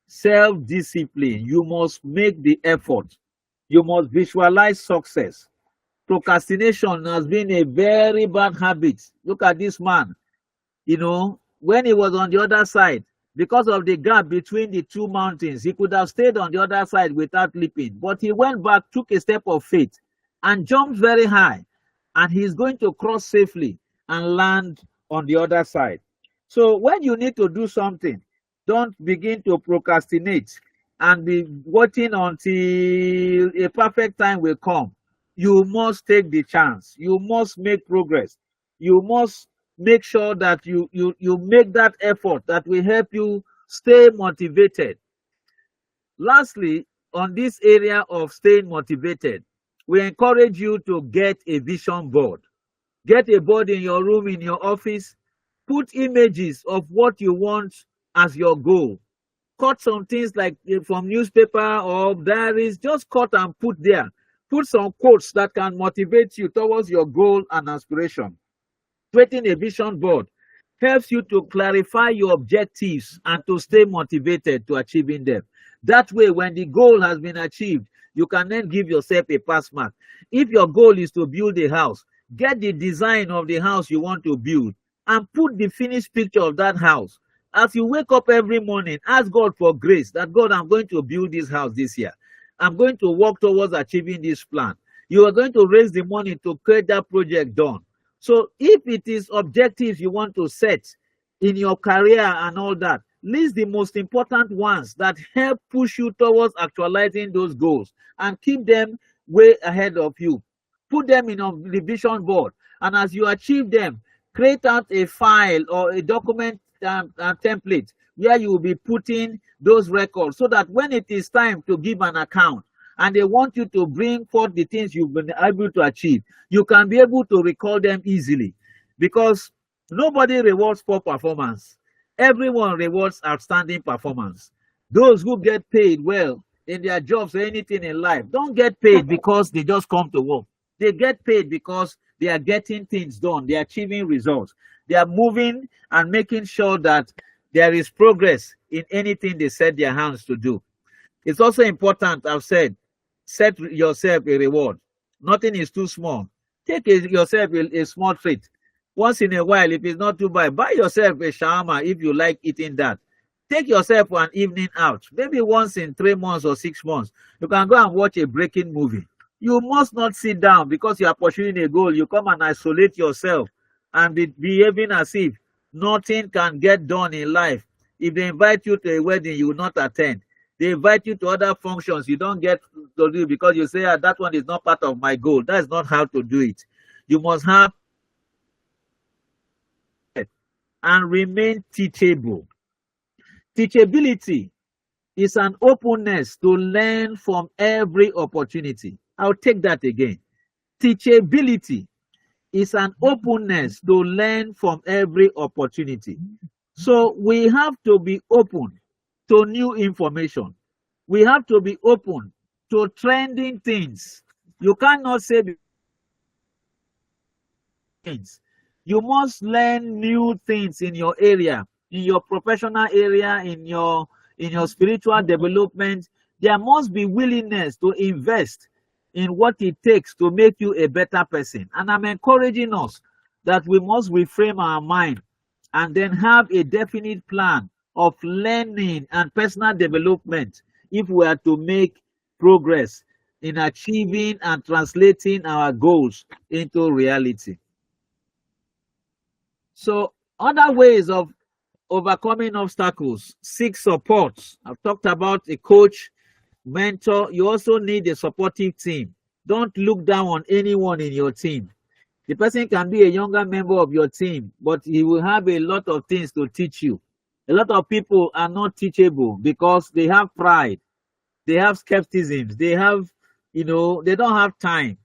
Self-discipline. You must make the effort. You must visualize success. Procrastination has been a very bad habit. Look at this man. When he was on the other side, because of the gap between the two mountains, he could have stayed on the other side without leaping. But he went back, took a step of faith, and jumped very high. And he's going to cross safely and land on the other side. So when you need to do something, don't begin to procrastinate and be waiting until a perfect time will come. You must take the chance. You must make progress. You must make sure that you make that effort that will help you stay motivated. Lastly, on this area of staying motivated, we encourage you to get a vision board. Get a board in your room, in your office. Put images of what you want as your goal. Cut some things like from newspaper or diaries. Just cut and put there. Put some quotes that can motivate you towards your goal and aspiration. Creating a vision board helps you to clarify your objectives and to stay motivated to achieving them. That way, when the goal has been achieved, you can then give yourself a pass mark. If your goal is to build a house, get the design of the house you want to build and put the finished picture of that house. As you wake up every morning, ask God for grace that God, I'm going to build this house this year. I'm going to work towards achieving this plan. You are going to raise the money to create that project done. So if it is objectives you want to set in your career and all that, list the most important ones that help push you towards actualizing those goals and keep them way ahead of you. Put them in the vision board, and as you achieve them, create out a file or a document template where you will be putting those records so that when it is time to give an account and they want you to bring forth the things you've been able to achieve, you can be able to recall them easily, because nobody rewards poor performance. Everyone rewards outstanding performance. Those who get paid well in their jobs or anything in life don't get paid because they just come to work. They get paid because they are getting things done. They are achieving results. They are moving and making sure that there is progress in anything they set their hands to do. It's also important, I've said, set yourself a reward. Nothing is too small. Take yourself a small treat. Once in a while, if it's not too bad, buy yourself a shawarma if you like eating that. Take yourself an evening out, maybe once in 3 months or 6 months. You can go and watch a breaking movie. You must not sit down because you are pursuing a goal. You come and isolate yourself and be behaving as if nothing can get done in life. If they invite you to a wedding, you will not attend. They invite you to other functions, you don't get to do because you say, that one is not part of my goal. That is not how to do it. You must have and remain teachable. Teachability is an openness to learn from every opportunity. I'll take that again. Teachability is an openness to learn from every opportunity. So we have to be open to new information. We have to be open to trending things. You cannot say things. You must learn new things in your area, in your professional area, in your spiritual development. There must be willingness to invest in what it takes to make you a better person. And I'm encouraging us that we must reframe our mind and then have a definite plan of learning and personal development if we are to make progress in achieving and translating our goals into reality. So other ways of overcoming obstacles: seek support. I've talked about a coach, mentor. You also need a supportive team. Don't look down on anyone in your team. The person can be a younger member of your team, but he will have a lot of things to teach you. A lot of people are not teachable because they have pride, they have skepticism, they don't have time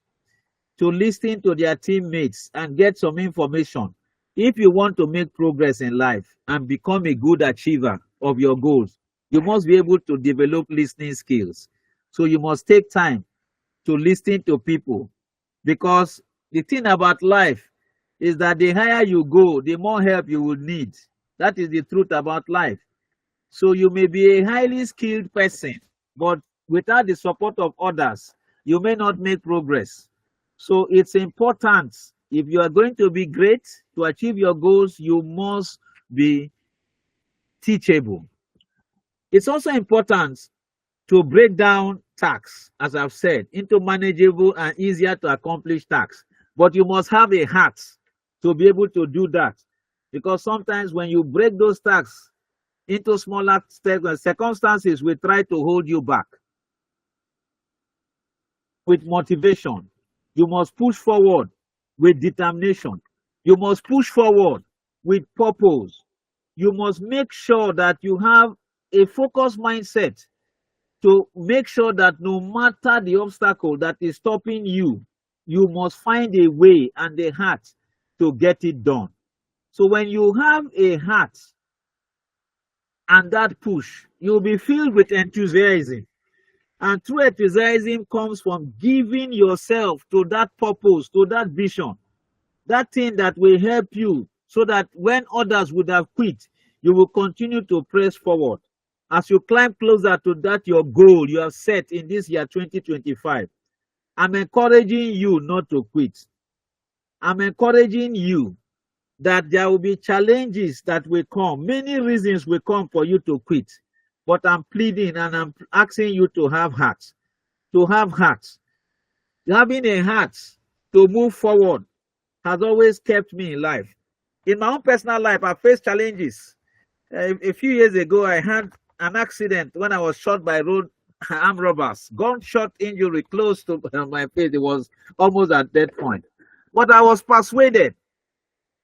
to listen to their teammates and get some information. If you want to make progress in life and become a good achiever of your goals, you must be able to develop listening skills. So you must take time to listen to people, because the thing about life is that the higher you go, the more help you will need. That is the truth about life. So you may be a highly skilled person, but without the support of others, you may not make progress. So it's important, if you are going to be great, to achieve your goals, you must be teachable. It's also important to break down tasks, as I've said, into manageable and easier to accomplish tasks. But you must have a heart to be able to do that, because sometimes when you break those tasks into smaller steps, and circumstances will try to hold you back. With motivation, you must push forward with determination. You must push forward with purpose. You must make sure that you have a focused mindset to make sure that no matter the obstacle that is stopping you, you must find a way and a heart to get it done. So when you have a heart and that push, you'll be filled with enthusiasm And true enthusiasm comes from giving yourself to that purpose, to that vision, that thing that will help you so that when others would have quit, you will continue to press forward. As you climb closer to that your goal you have set in this year 2025, I'm encouraging you not to quit. I'm encouraging you that there will be challenges that will come. Many reasons will come for you to quit. But I'm pleading and I'm asking you to have heart. To have heart. Having a heart to move forward has always kept me in life. In my own personal life, I faced challenges. A few years ago, I had an accident when I was shot by road armed robbers. Gunshot injury close to my face. It was almost at that point. But I was persuaded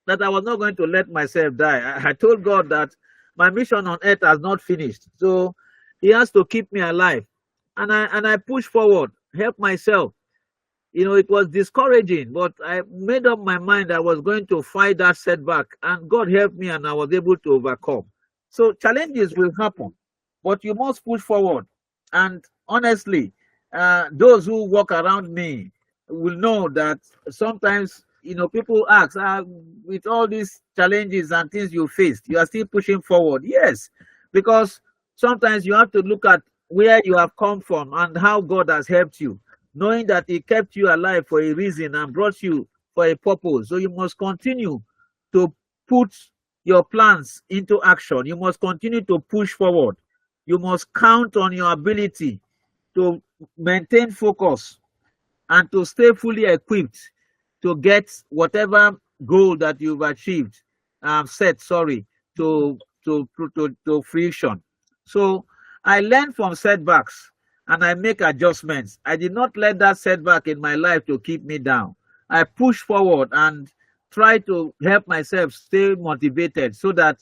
that I was not going to let myself die. I told God that my mission on earth has not finished. So he has to keep me alive. And I pushed forward, helped myself. You know, it was discouraging, but I made up my mind I was going to fight that setback, and God helped me and I was able to overcome. So challenges will happen, but you must push forward. And honestly, those who walk around me will know that sometimes, you know, people ask, with all these challenges and things you faced, you are still pushing forward. Yes, because sometimes you have to look at where you have come from and how God has helped you, knowing that he kept you alive for a reason and brought you for a purpose. So you must continue to put your plans into action. You must continue to push forward. You must count on your ability to maintain focus and to stay fully equipped to get whatever goal that you've achieved, set, sorry, to fruition. So I learn from setbacks and I make adjustments. I did not let that setback in my life to keep me down. I push forward and try to help myself stay motivated so that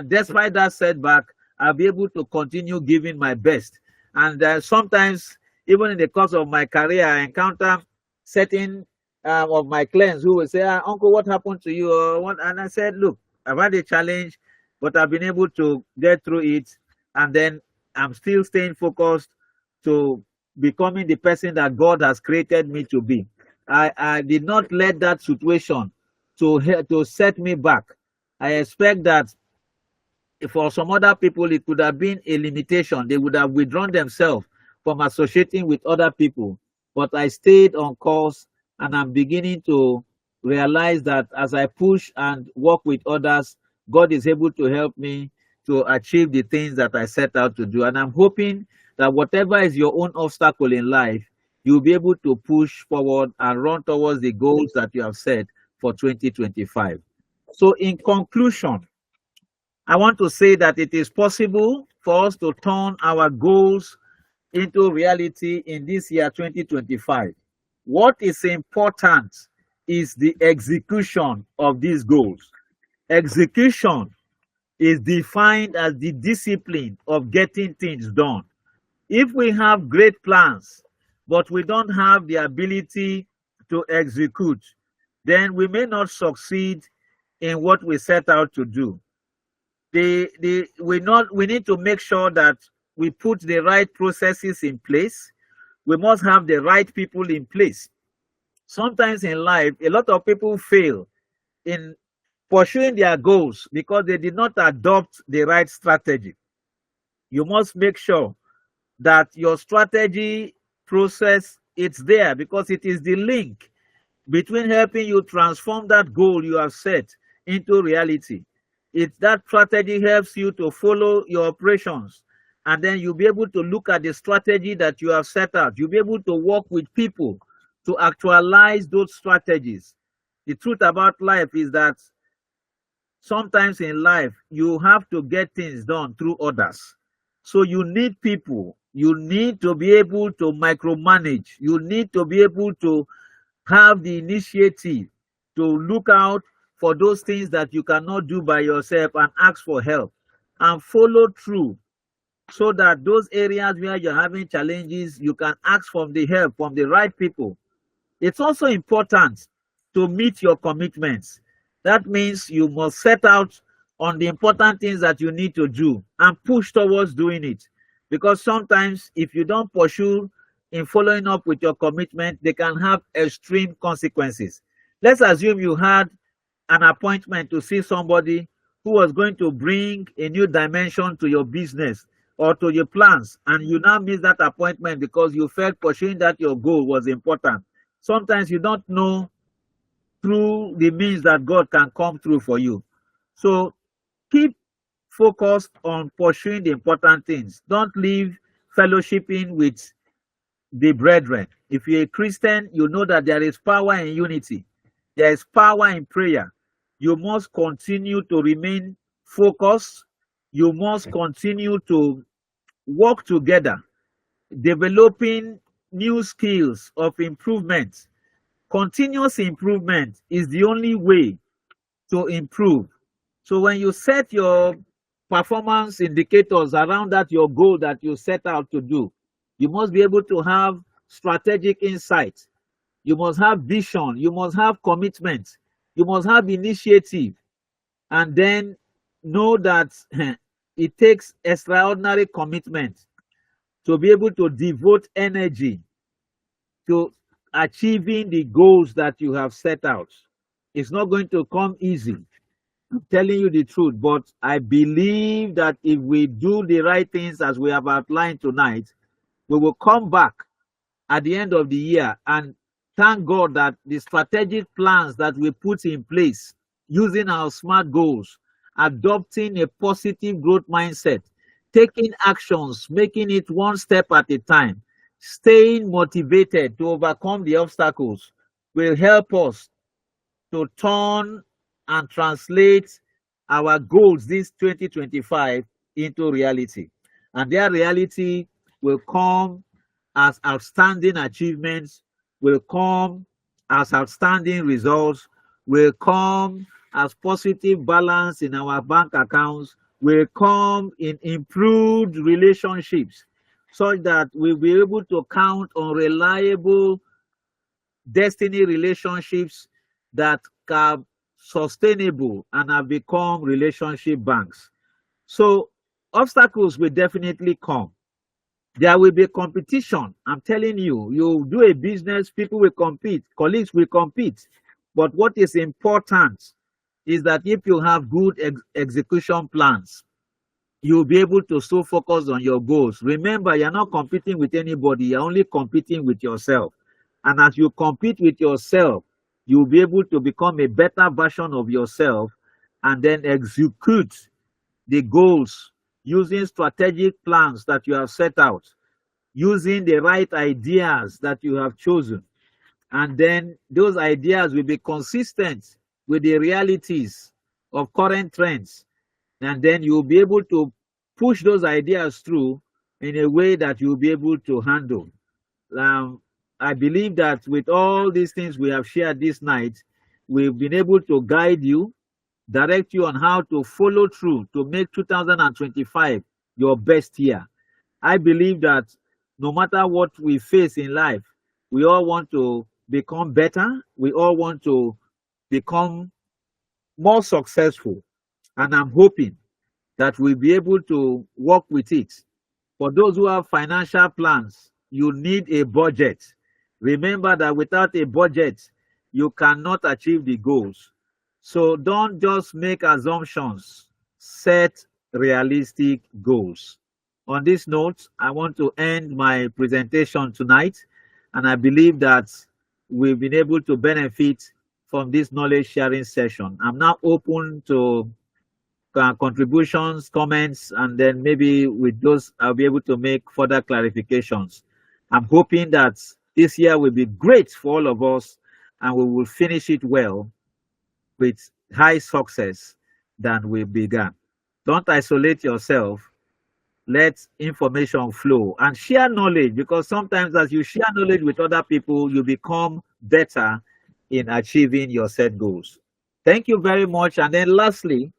despite that setback, I'll be able to continue giving my best. And sometimes, even in the course of my career, I encounter certain of my clients who will say, Uncle, what happened to you? Or what? And I said, look, I've had a challenge, but I've been able to get through it. And then I'm still staying focused to becoming the person that God has created me to be. I did not let that situation to set me back. I expect that for some other people, it could have been a limitation. They would have withdrawn themselves from associating with other people. But I stayed on course, and I'm beginning to realize that as I push and work with others, God is able to help me to achieve the things that I set out to do. And I'm hoping that whatever is your own obstacle in life, you'll be able to push forward and run towards the goals that you have set for 2025. So in conclusion, I want to say that it is possible for us to turn our goals into reality in this year 2025. What is important is the execution of these goals. Execution is defined as the discipline of getting things done. If we have great plans, but we don't have the ability to execute, then we may not succeed in what we set out to do. We need to make sure that we put the right processes in place. We must have the right people in place. Sometimes in life, a lot of people fail in pursuing their goals because they did not adopt the right strategy. You must make sure that your strategy process it's there, because it is the link between helping you transform that goal you have set into reality. It's that strategy helps you to follow your operations, and then you'll be able to look at the strategy that you have set out. You'll be able to work with people to actualize those strategies. The truth about life is that sometimes in life, you have to get things done through others. So you need people. You need to be able to micromanage. You need to be able to have the initiative to look out for those things that you cannot do by yourself and ask for help and follow through, so that those areas where you're having challenges, you can ask for the help from the right people. It's also important to meet your commitments. That means you must set out on the important things that you need to do and push towards doing it. Because sometimes if you don't pursue in following up with your commitment, they can have extreme consequences. Let's assume you had an appointment to see somebody who was going to bring a new dimension to your business or to your plans, and you now miss that appointment because you felt pursuing that your goal was important. Sometimes you don't know through the means that God can come through for you. So keep focused on pursuing the important things. Don't leave fellowshipping with the brethren. If you're a Christian, you know that there is power in unity. There is power in prayer. You must continue to remain focused. You must continue to work together, developing new skills of improvement. Continuous improvement is the only way to improve. So when you set your performance indicators around that your goal that you set out to do, you must be able to have strategic insight. You must have vision. You must have commitment. You must have initiative. And then know that it takes extraordinary commitment to be able to devote energy to achieving the goals that you have set out. It's not going to come easy. I'm telling you the truth, but I believe that if we do the right things as we have outlined tonight, we will come back at the end of the year and thank God that the strategic plans that we put in place using our SMART goals, adopting a positive growth mindset, taking actions, making it one step at a time, staying motivated to overcome the obstacles will help us to turn and translate our goals this 2025 into reality. And their reality will come as outstanding achievements, will come as outstanding results, will come as positive balance in our bank accounts, will come in improved relationships, such that we'll be able to count on reliable destiny relationships that are sustainable and have become relationship banks. So obstacles will definitely come. There will be competition. I'm telling you, you do a business, people will compete, colleagues will compete. But what is important is that if you have good execution plans, you'll be able to so focus on your goals. Remember, you're not competing with anybody, you're only competing with yourself. And as you compete with yourself, you'll be able to become a better version of yourself and then execute the goals using strategic plans that you have set out, using the right ideas that you have chosen. And then those ideas will be consistent with the realities of current trends. And then you'll be able to push those ideas through in a way that you'll be able to handle. I believe that with all these things we have shared this night, we've been able to guide you, direct you on how to follow through to make 2025 your best year. I believe that no matter what we face in life, we all want to become better. We all want to become more successful. And I'm hoping that we'll be able to work with it. For those who have financial plans, you need a budget. Remember that without a budget, you cannot achieve the goals. So don't just make assumptions, set realistic goals. On this note, I want to end my presentation tonight, and I believe that we've been able to benefit from this knowledge sharing session. I'm now open to contributions, comments, and then maybe with those, I'll be able to make further clarifications. I'm hoping that this year will be great for all of us, and we will finish it well with high success than we began. Don't isolate yourself. Let information flow and share knowledge, because sometimes as you share knowledge with other people, you become better in achieving your set goals. Thank you very much. And then lastly,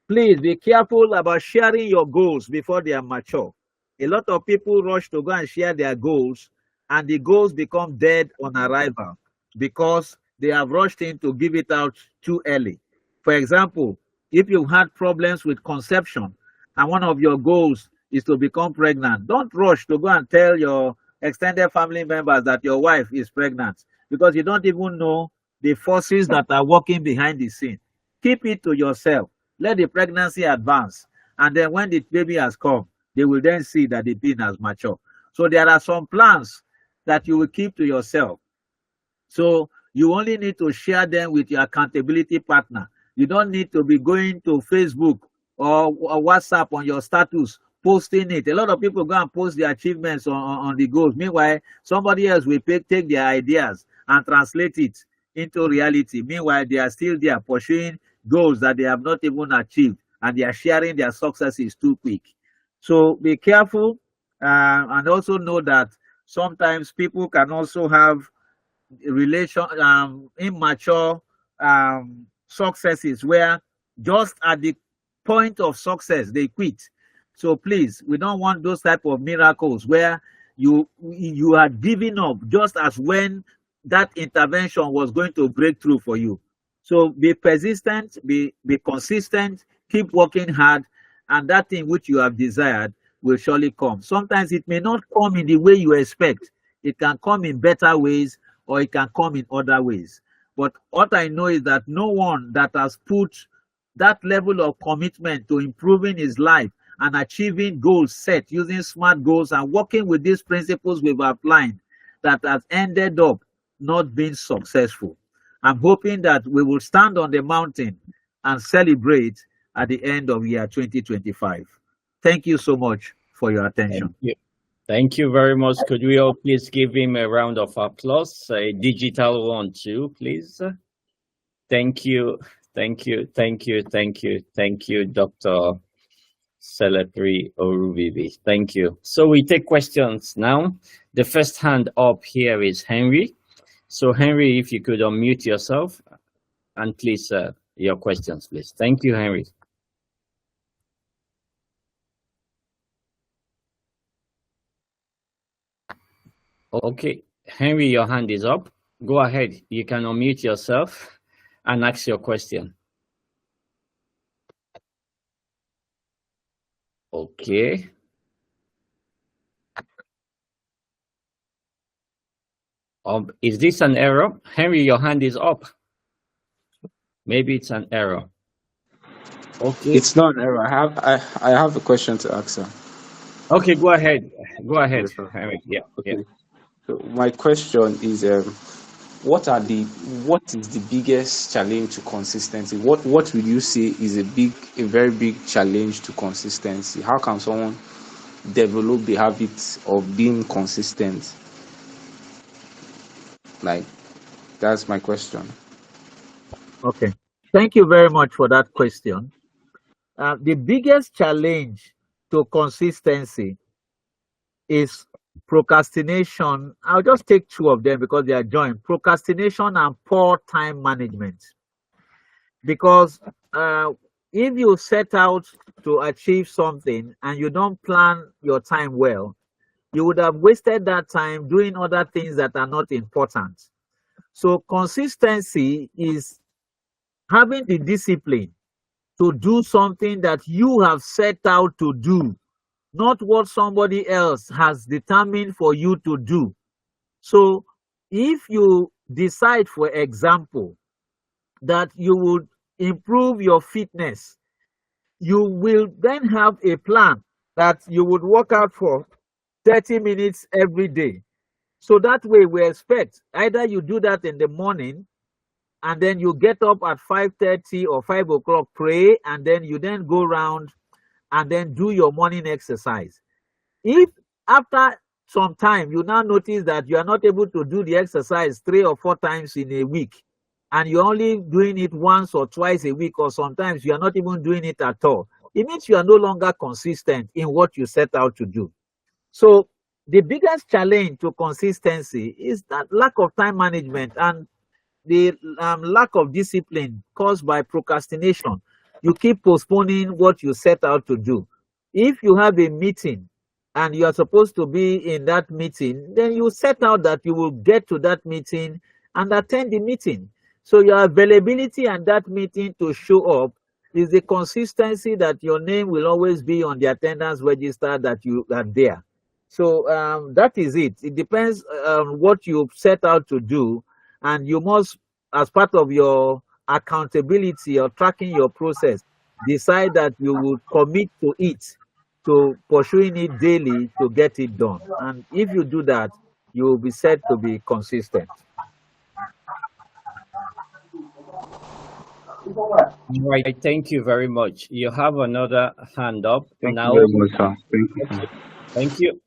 please be careful about sharing your goals before they are mature. A lot of people rush to go and share their goals, and the goals become dead on arrival because they have rushed in to give it out too early. For example, if you've had problems with conception and one of your goals is to become pregnant. Don't rush to go and tell your extended family members that your wife is pregnant, because you don't even know the forces that are working behind the scene. Keep it to yourself. Let the pregnancy advance. And then when the baby has come, they will then see that the being has matured. So there are some plans that you will keep to yourself. So you only need to share them with your accountability partner. You don't need to be going to Facebook or WhatsApp on your status, posting it. A lot of people go and post their achievements on the goals. Meanwhile, somebody else will take their ideas and translate it into reality. Meanwhile, they are still there pursuing goals that they have not even achieved, and they are sharing their successes too quick. So be careful, and also know that sometimes people can also have immature successes where just at the point of success they quit. So please, we don't want those type of miracles where you are giving up just as when that intervention was going to break through for you. So be persistent, be consistent, keep working hard, and that thing which you have desired will surely come. Sometimes it may not come in the way you expect. It can come in better ways, or it can come in other ways. But what I know is that no one that has put that level of commitment to improving his life and achieving goals set using SMART goals and working with these principles we've applied, that has ended up not being successful. I'm hoping that we will stand on the mountain and celebrate at the end of year 2025. Thank you so much for your attention. Thank you very much. Could we all please give him a round of applause? A digital one too, please. Thank you, Dr. Celebrity Oru B. Thank you. So we take questions now. The first hand up here is Henry. So Henry, if you could unmute yourself and please your questions, please. Thank you, Henry. Okay, Henry, your hand is up. Go ahead. You can unmute yourself and ask your question. Okay. Is this an error? Henry, your hand is up. Maybe it's an error. Okay. It's not an error. I have a question to ask, sir. Okay, go ahead. Go ahead, Henry. Yeah. Okay. Yeah. So my question is, what is the biggest challenge to consistency? What would you say is a very big challenge to consistency? How can someone develop the habit of being consistent? Like, that's my question. Okay. Thank you very much for that question. The biggest challenge to consistency is procrastination. I'll just take two of them because they are joined. Procrastination and poor time management. Because if you set out to achieve something and you don't plan your time well, you would have wasted that time doing other things that are not important. So consistency is having the discipline to do something that you have set out to do, not what somebody else has determined for you to do. So if you decide, for example, that you would improve your fitness, you will then have a plan that you would work out for 30 minutes every day. So that way we expect either you do that in the morning and then you get up at 5:30 or 5 o'clock, pray, and then you then go around and then do your morning exercise. If after some time you now notice that you are not able to do the exercise 3 or 4 times in a week, and you're only doing it once or twice a week, or sometimes you are not even doing it at all, it means you are no longer consistent in what you set out to do. So the biggest challenge to consistency is that lack of time management and the lack of discipline caused by procrastination. You keep postponing what you set out to do. If you have a meeting and you are supposed to be in that meeting, then you set out that you will get to that meeting and attend the meeting. So your availability and that meeting to show up is the consistency that your name will always be on the attendance register that you are there. So that is it. It depends on what you set out to do, and you must, as part of your accountability or tracking your process, decide that you will commit to it, to pursuing it daily to get it done. And if you do that, you will be said to be consistent. All right, thank you very much. You have another hand up Thank now. you very much, sir. Thank you, sir. Thank you.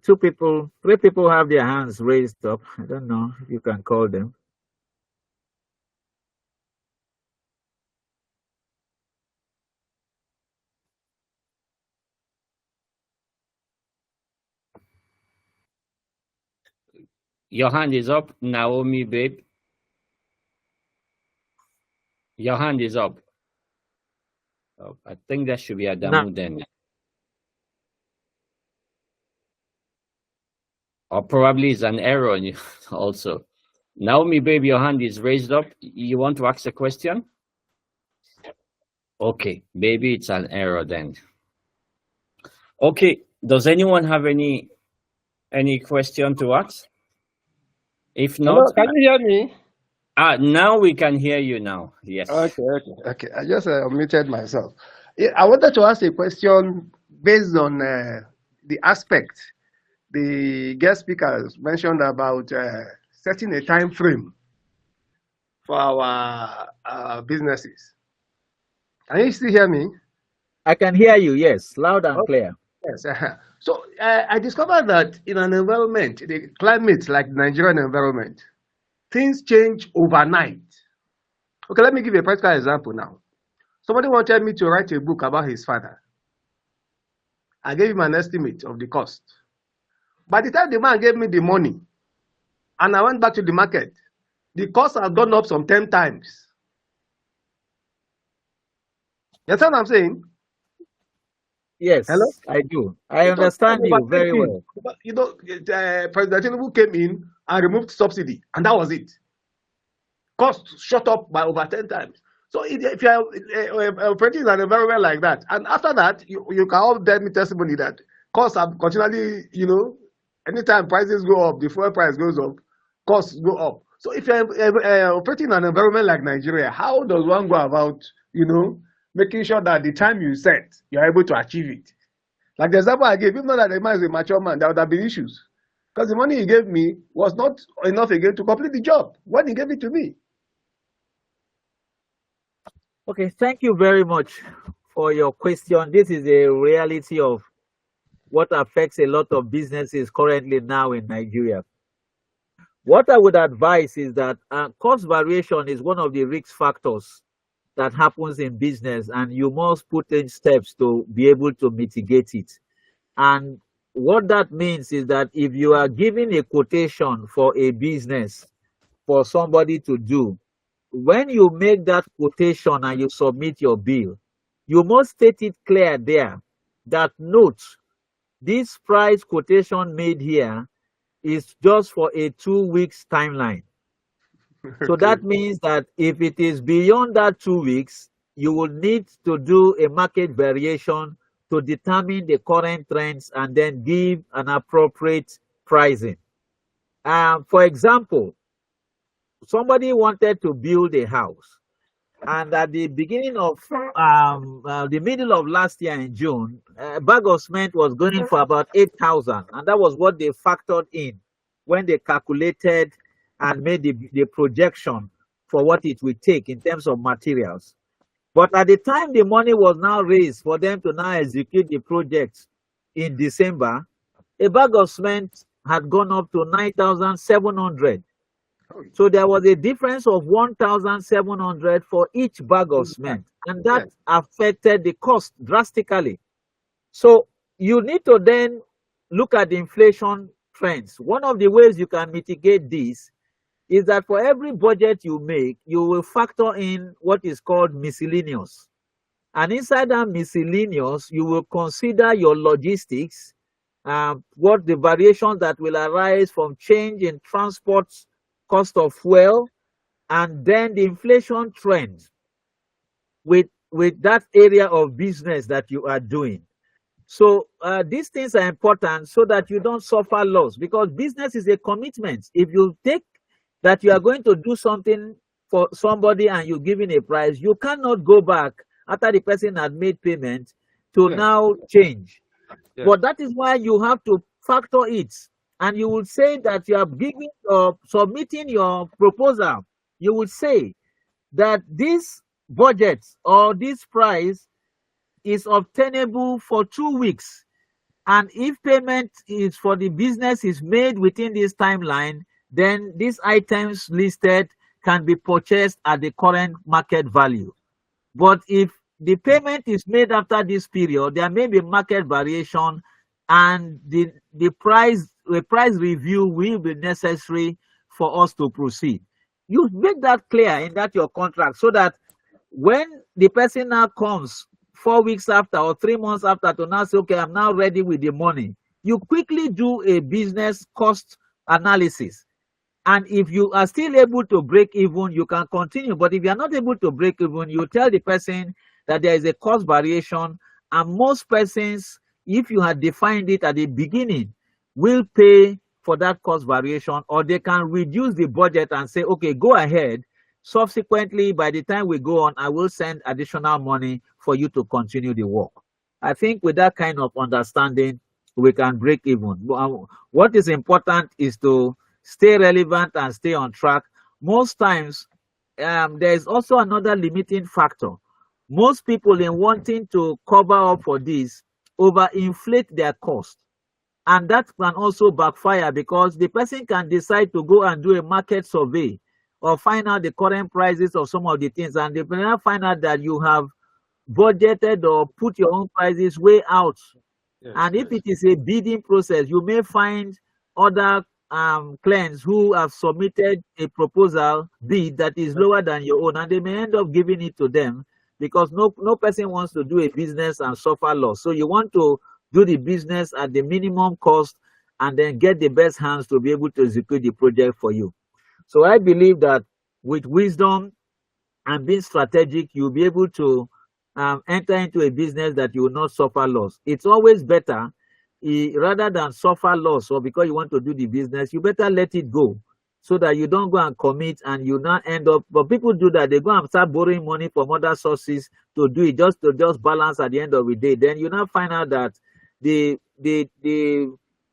Three people have their hands raised up. I don't know if you can call them. Your hand is up, Naomi, babe. Your hand is up. Oh, I think that should be Adamu then. Or probably it's an error also. Naomi, babe, your hand is raised up. You want to ask a question? Okay, maybe it's an error then. Okay, does anyone have any question to ask? If not, hello, can you hear me? Now we can hear you now. Yes. Okay. I just muted myself. I wanted to ask a question based on the aspect the guest speakers mentioned about setting a time frame for our businesses. Can you still hear me? I can hear you, yes, loud and clear. Yes. So I discovered that in an environment, the climate like the Nigerian environment, things change overnight. Okay, let me give you a practical example now. Somebody wanted me to write a book about his father. I gave him an estimate of the cost. By the time the man gave me the money, and I went back to the market, the cost had gone up some 10 times. You understand what I'm saying? Yes, Hello? I do. I understand you very well. You know, President Tinubu came in and removed subsidy, and that was it. Cost shot up by over 10 times. So if you are operating in an environment like that, and after that, you can all tell me testimony that costs have continually, anytime prices go up, the fuel price goes up, costs go up. So if you're operating in an environment like Nigeria, how does one go about, making sure that the time you set, you're able to achieve it? Like the example I gave, even though that the man is a mature man, there would have been issues. Because the money he gave me was not enough again to complete the job when he gave it to me. Okay, thank you very much for your question. This is a reality of what affects a lot of businesses currently now in Nigeria. What I would advise is that cost variation is one of the risk factors that happens in business, and you must put in steps to be able to mitigate it. And what that means is that if you are giving a quotation for a business for somebody to do, when you make that quotation and you submit your bill, you must state it clear there that note, this price quotation made here is just for a 2 weeks timeline. So that means that if it is beyond that 2 weeks, you will need to do a market variation to determine the current trends and then give an appropriate pricing. For example, somebody wanted to build a house, and at the beginning of the middle of last year in June, a bag of cement was going for about 8,000, and that was what they factored in when they calculated and made the projection for what it would take in terms of materials. But at the time the money was now raised for them to now execute the project in December, a bag of cement had gone up to 9,700. So there was a difference of 1,700 for each bag of cement, and that affected the cost drastically. So you need to then look at the inflation trends. One of the ways you can mitigate this is that for every budget you make, you will factor in what is called miscellaneous. And inside that miscellaneous, you will consider your logistics, what the variations that will arise from change in transport, cost of fuel, and then the inflation trends with that area of business that you are doing. So these things are important so that you don't suffer loss, because business is a commitment. If you take that you are going to do something for somebody and you're giving a price, you cannot go back after the person had made payment to Yes. now change. Yes. But that is why you have to factor it. And you will say that you are giving or submitting your proposal. You will say that this budget or this price is obtainable for 2 weeks. And if payment is for the business is made within this timeline, then these items listed can be purchased at the current market value. But if the payment is made after this period, there may be market variation, and the price review will be necessary for us to proceed. You make that clear in that your contract, so that when the person now comes 4 weeks after or 3 months after to now say, okay, I'm now ready with the money, you quickly do a business cost analysis. And if you are still able to break even, you can continue. But if you are not able to break even, you tell the person that there is a cost variation. And most persons, if you had defined it at the beginning, will pay for that cost variation, or they can reduce the budget and say, okay, go ahead. Subsequently, by the time we go on, I will send additional money for you to continue the work. I think with that kind of understanding, we can break even. What is important is to stay relevant and stay on track. Most times, there is also another limiting factor. Most people, in wanting to cover up for this, overinflate their cost. And that can also backfire, because the person can decide to go and do a market survey or find out the current prices of some of the things, and they will find out that you have budgeted or put your own prices way out. Yes. And if Yes. it is a bidding process, you may find other clients who have submitted a proposal bid that is lower than your own, and they may end up giving it to them, because no person wants to do a business and suffer loss. So you want to do the business at the minimum cost and then get the best hands to be able to execute the project for you. So I believe that with wisdom and being strategic, you'll be able to enter into a business that you will not suffer loss. It's always better, rather than suffer loss, or because you want to do the business, you better let it go, so that you don't go and commit and you now end up. But people do that; they go and start borrowing money from other sources to do it, just to balance at the end of the day. Then you now find out that the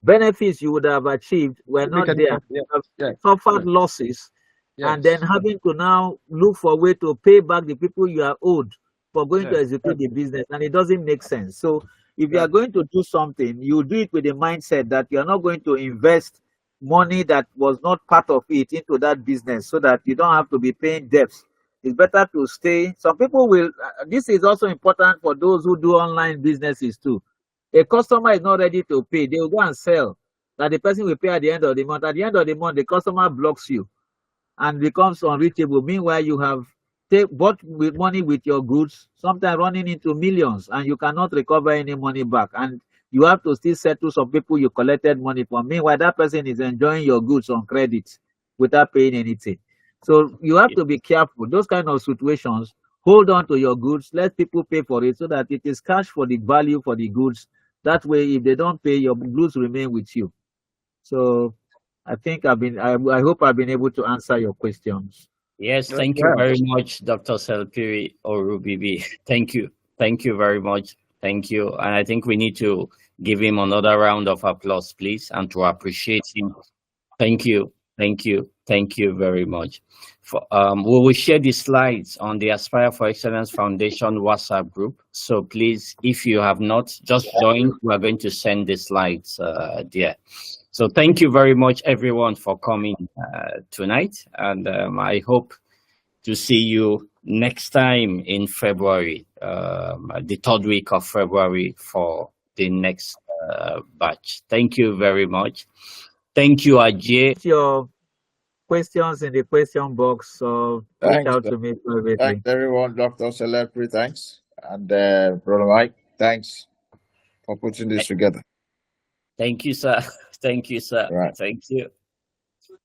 benefits you would have achieved were not there. Yeah. You have Yes. suffered losses, and then Yes. having to now look for a way to pay back the people you are owed for going to Yes. execute the business, and it doesn't make sense. So if you Yeah. are going to do something, you do it with the mindset that you are not going to invest money that was not part of it into that business, so that you don't have to be paying debts. It's better to stay. Some people will, this is also important for those who do online businesses too. A customer is not ready to pay, they will go and sell, that the person will pay at the end of the month. At the end of the month, the customer blocks you and becomes unreachable. Meanwhile, you have bought with money with your goods, sometimes running into millions, and you cannot recover any money back. And you have to still settle some people you collected money from. Meanwhile, that person is enjoying your goods on credit without paying anything. So you have to be careful. Those kind of situations, hold on to your goods, let people pay for it, so that it is cash for the value for the goods. That way, if they don't pay, your goods remain with you. So I think I hope I've been able to answer your questions. Yes, Yes. thank you very much, Dr. Selpiri Oru B. Thank you. Thank you very much. Thank you. And I think we need to give him another round of applause, please, and to appreciate him. Thank you. Thank you. Thank you very much. We will share the slides on the Aspire for Excellence Foundation WhatsApp group. So please, if you have not just joined, we are going to send the slides there. So thank you very much, everyone, for coming tonight. And I hope to see you next time in February, the third week of February, for the next batch. Thank you very much. Thank you, Ajay. Put your questions in the question box, so reach Thanks. out to me privately. Thanks, everyone. Dr. Selepri, thanks. And Brother Mike, thanks for putting this together. Thank you, sir. Thank you, sir. Right. Thank you.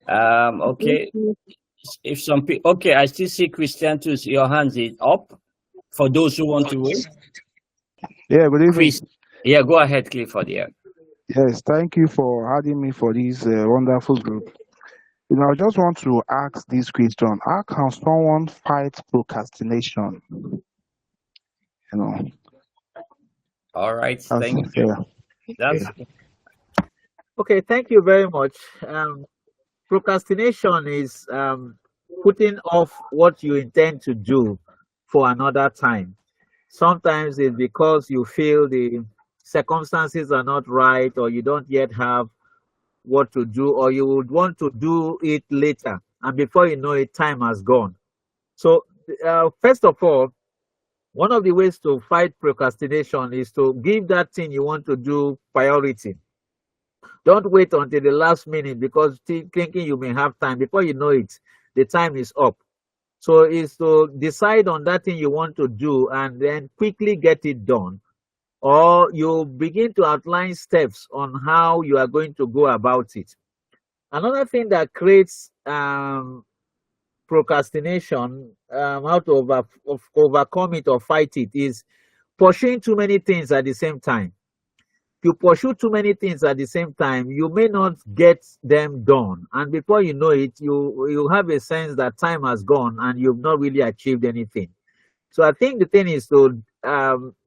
Okay. If some people, okay, I still see Christiantus, your hands is up for those who want to wait. Yeah, good evening. Chris, yeah, go ahead, Clifford. Yeah. Yes, thank you for having me for this wonderful group. You know, I just want to ask this question: how can someone fight procrastination? You know, All right. as, Thank you. yeah, That's Okay, thank you very much. Procrastination is putting off what you intend to do for another time. Sometimes it's because you feel the circumstances are not right, or you don't yet have what to do, or you would want to do it later, and before you know it, time has gone. So, first of all, one of the ways to fight procrastination is to give that thing you want to do priority. Don't wait until the last minute because thinking you may have time. Before you know it, the time is up. So it's to decide on that thing you want to do and then quickly get it done. Or you begin to outline steps on how you are going to go about it. Another thing that creates procrastination, how to overcome it or fight it, is pursuing too many things at the same time. You pursue too many things at the same time, you may not get them done, and before you know it, you have a sense that time has gone and you've not really achieved anything. So I think the thing is to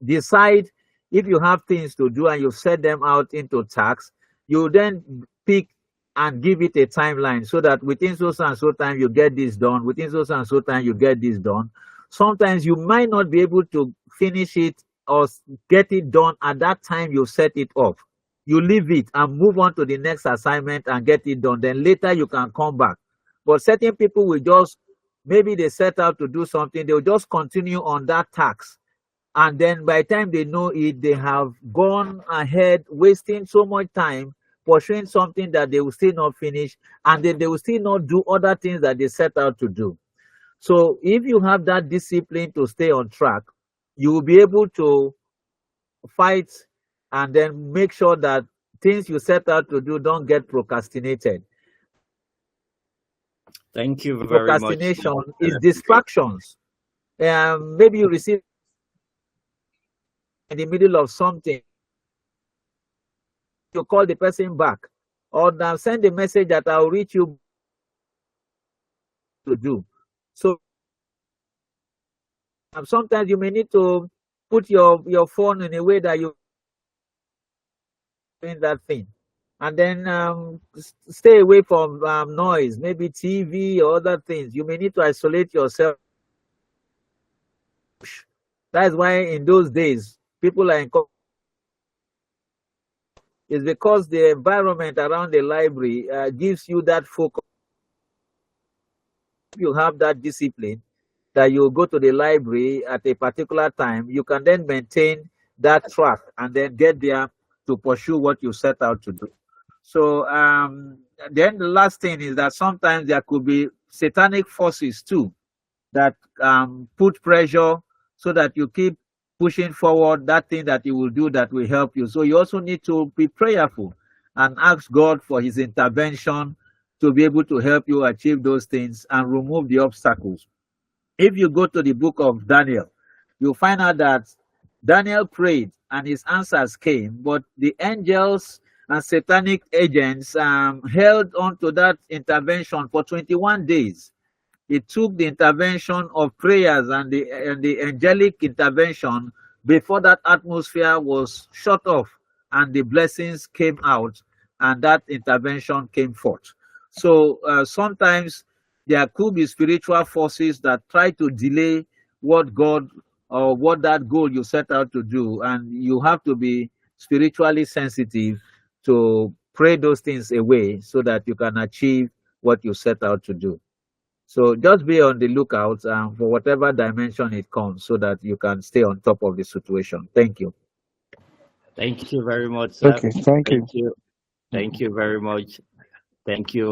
decide if you have things to do and you set them out into tasks. You then pick and give it a timeline so that within so and so time you get this done. Within so and so time you get this done. Sometimes you might not be able to finish it or get it done at that time you set it off. You leave it and move on to the next assignment and get it done. Then later you can come back. But certain people will just, maybe they set out to do something, they'll just continue on that task. And then by the time they know it, they have gone ahead, wasting so much time pursuing something that they will still not finish, and then they will still not do other things that they set out to do. So if you have that discipline to stay on track, you will be able to fight and then make sure that things you set out to do don't get procrastinated. Thank you very much. Procrastination is distractions. Maybe you receive in the middle of something, you call the person back, or now send a message that I'll reach you to do. So sometimes you may need to put your phone in a way that you doing that thing, and then stay away from noise, maybe TV or other things. You may need to isolate yourself. That's why in those days people are is because the environment around the library gives you that focus. If you have that discipline that you go to the library at a particular time, you can then maintain that track and then get there to pursue what you set out to do. So then the last thing is that sometimes there could be satanic forces too that put pressure so that you keep pushing forward that thing that you will do that will help you. So you also need to be prayerful and ask God for his intervention to be able to help you achieve those things and remove the obstacles. If you go to the book of Daniel, you'll find out that Daniel prayed and his answers came, but the angels and satanic agents held on to that intervention for 21 days. It took the intervention of prayers and the angelic intervention before that atmosphere was shut off and the blessings came out and that intervention came forth. So sometimes there could be spiritual forces that try to delay what God or what that goal you set out to do, and you have to be spiritually sensitive to pray those things away so that you can achieve what you set out to do. So just be on the lookout for whatever dimension it comes so that you can stay on top of the situation. Thank you. Thank you very much, sir. okay, thank you. Thank you very much. Thank you.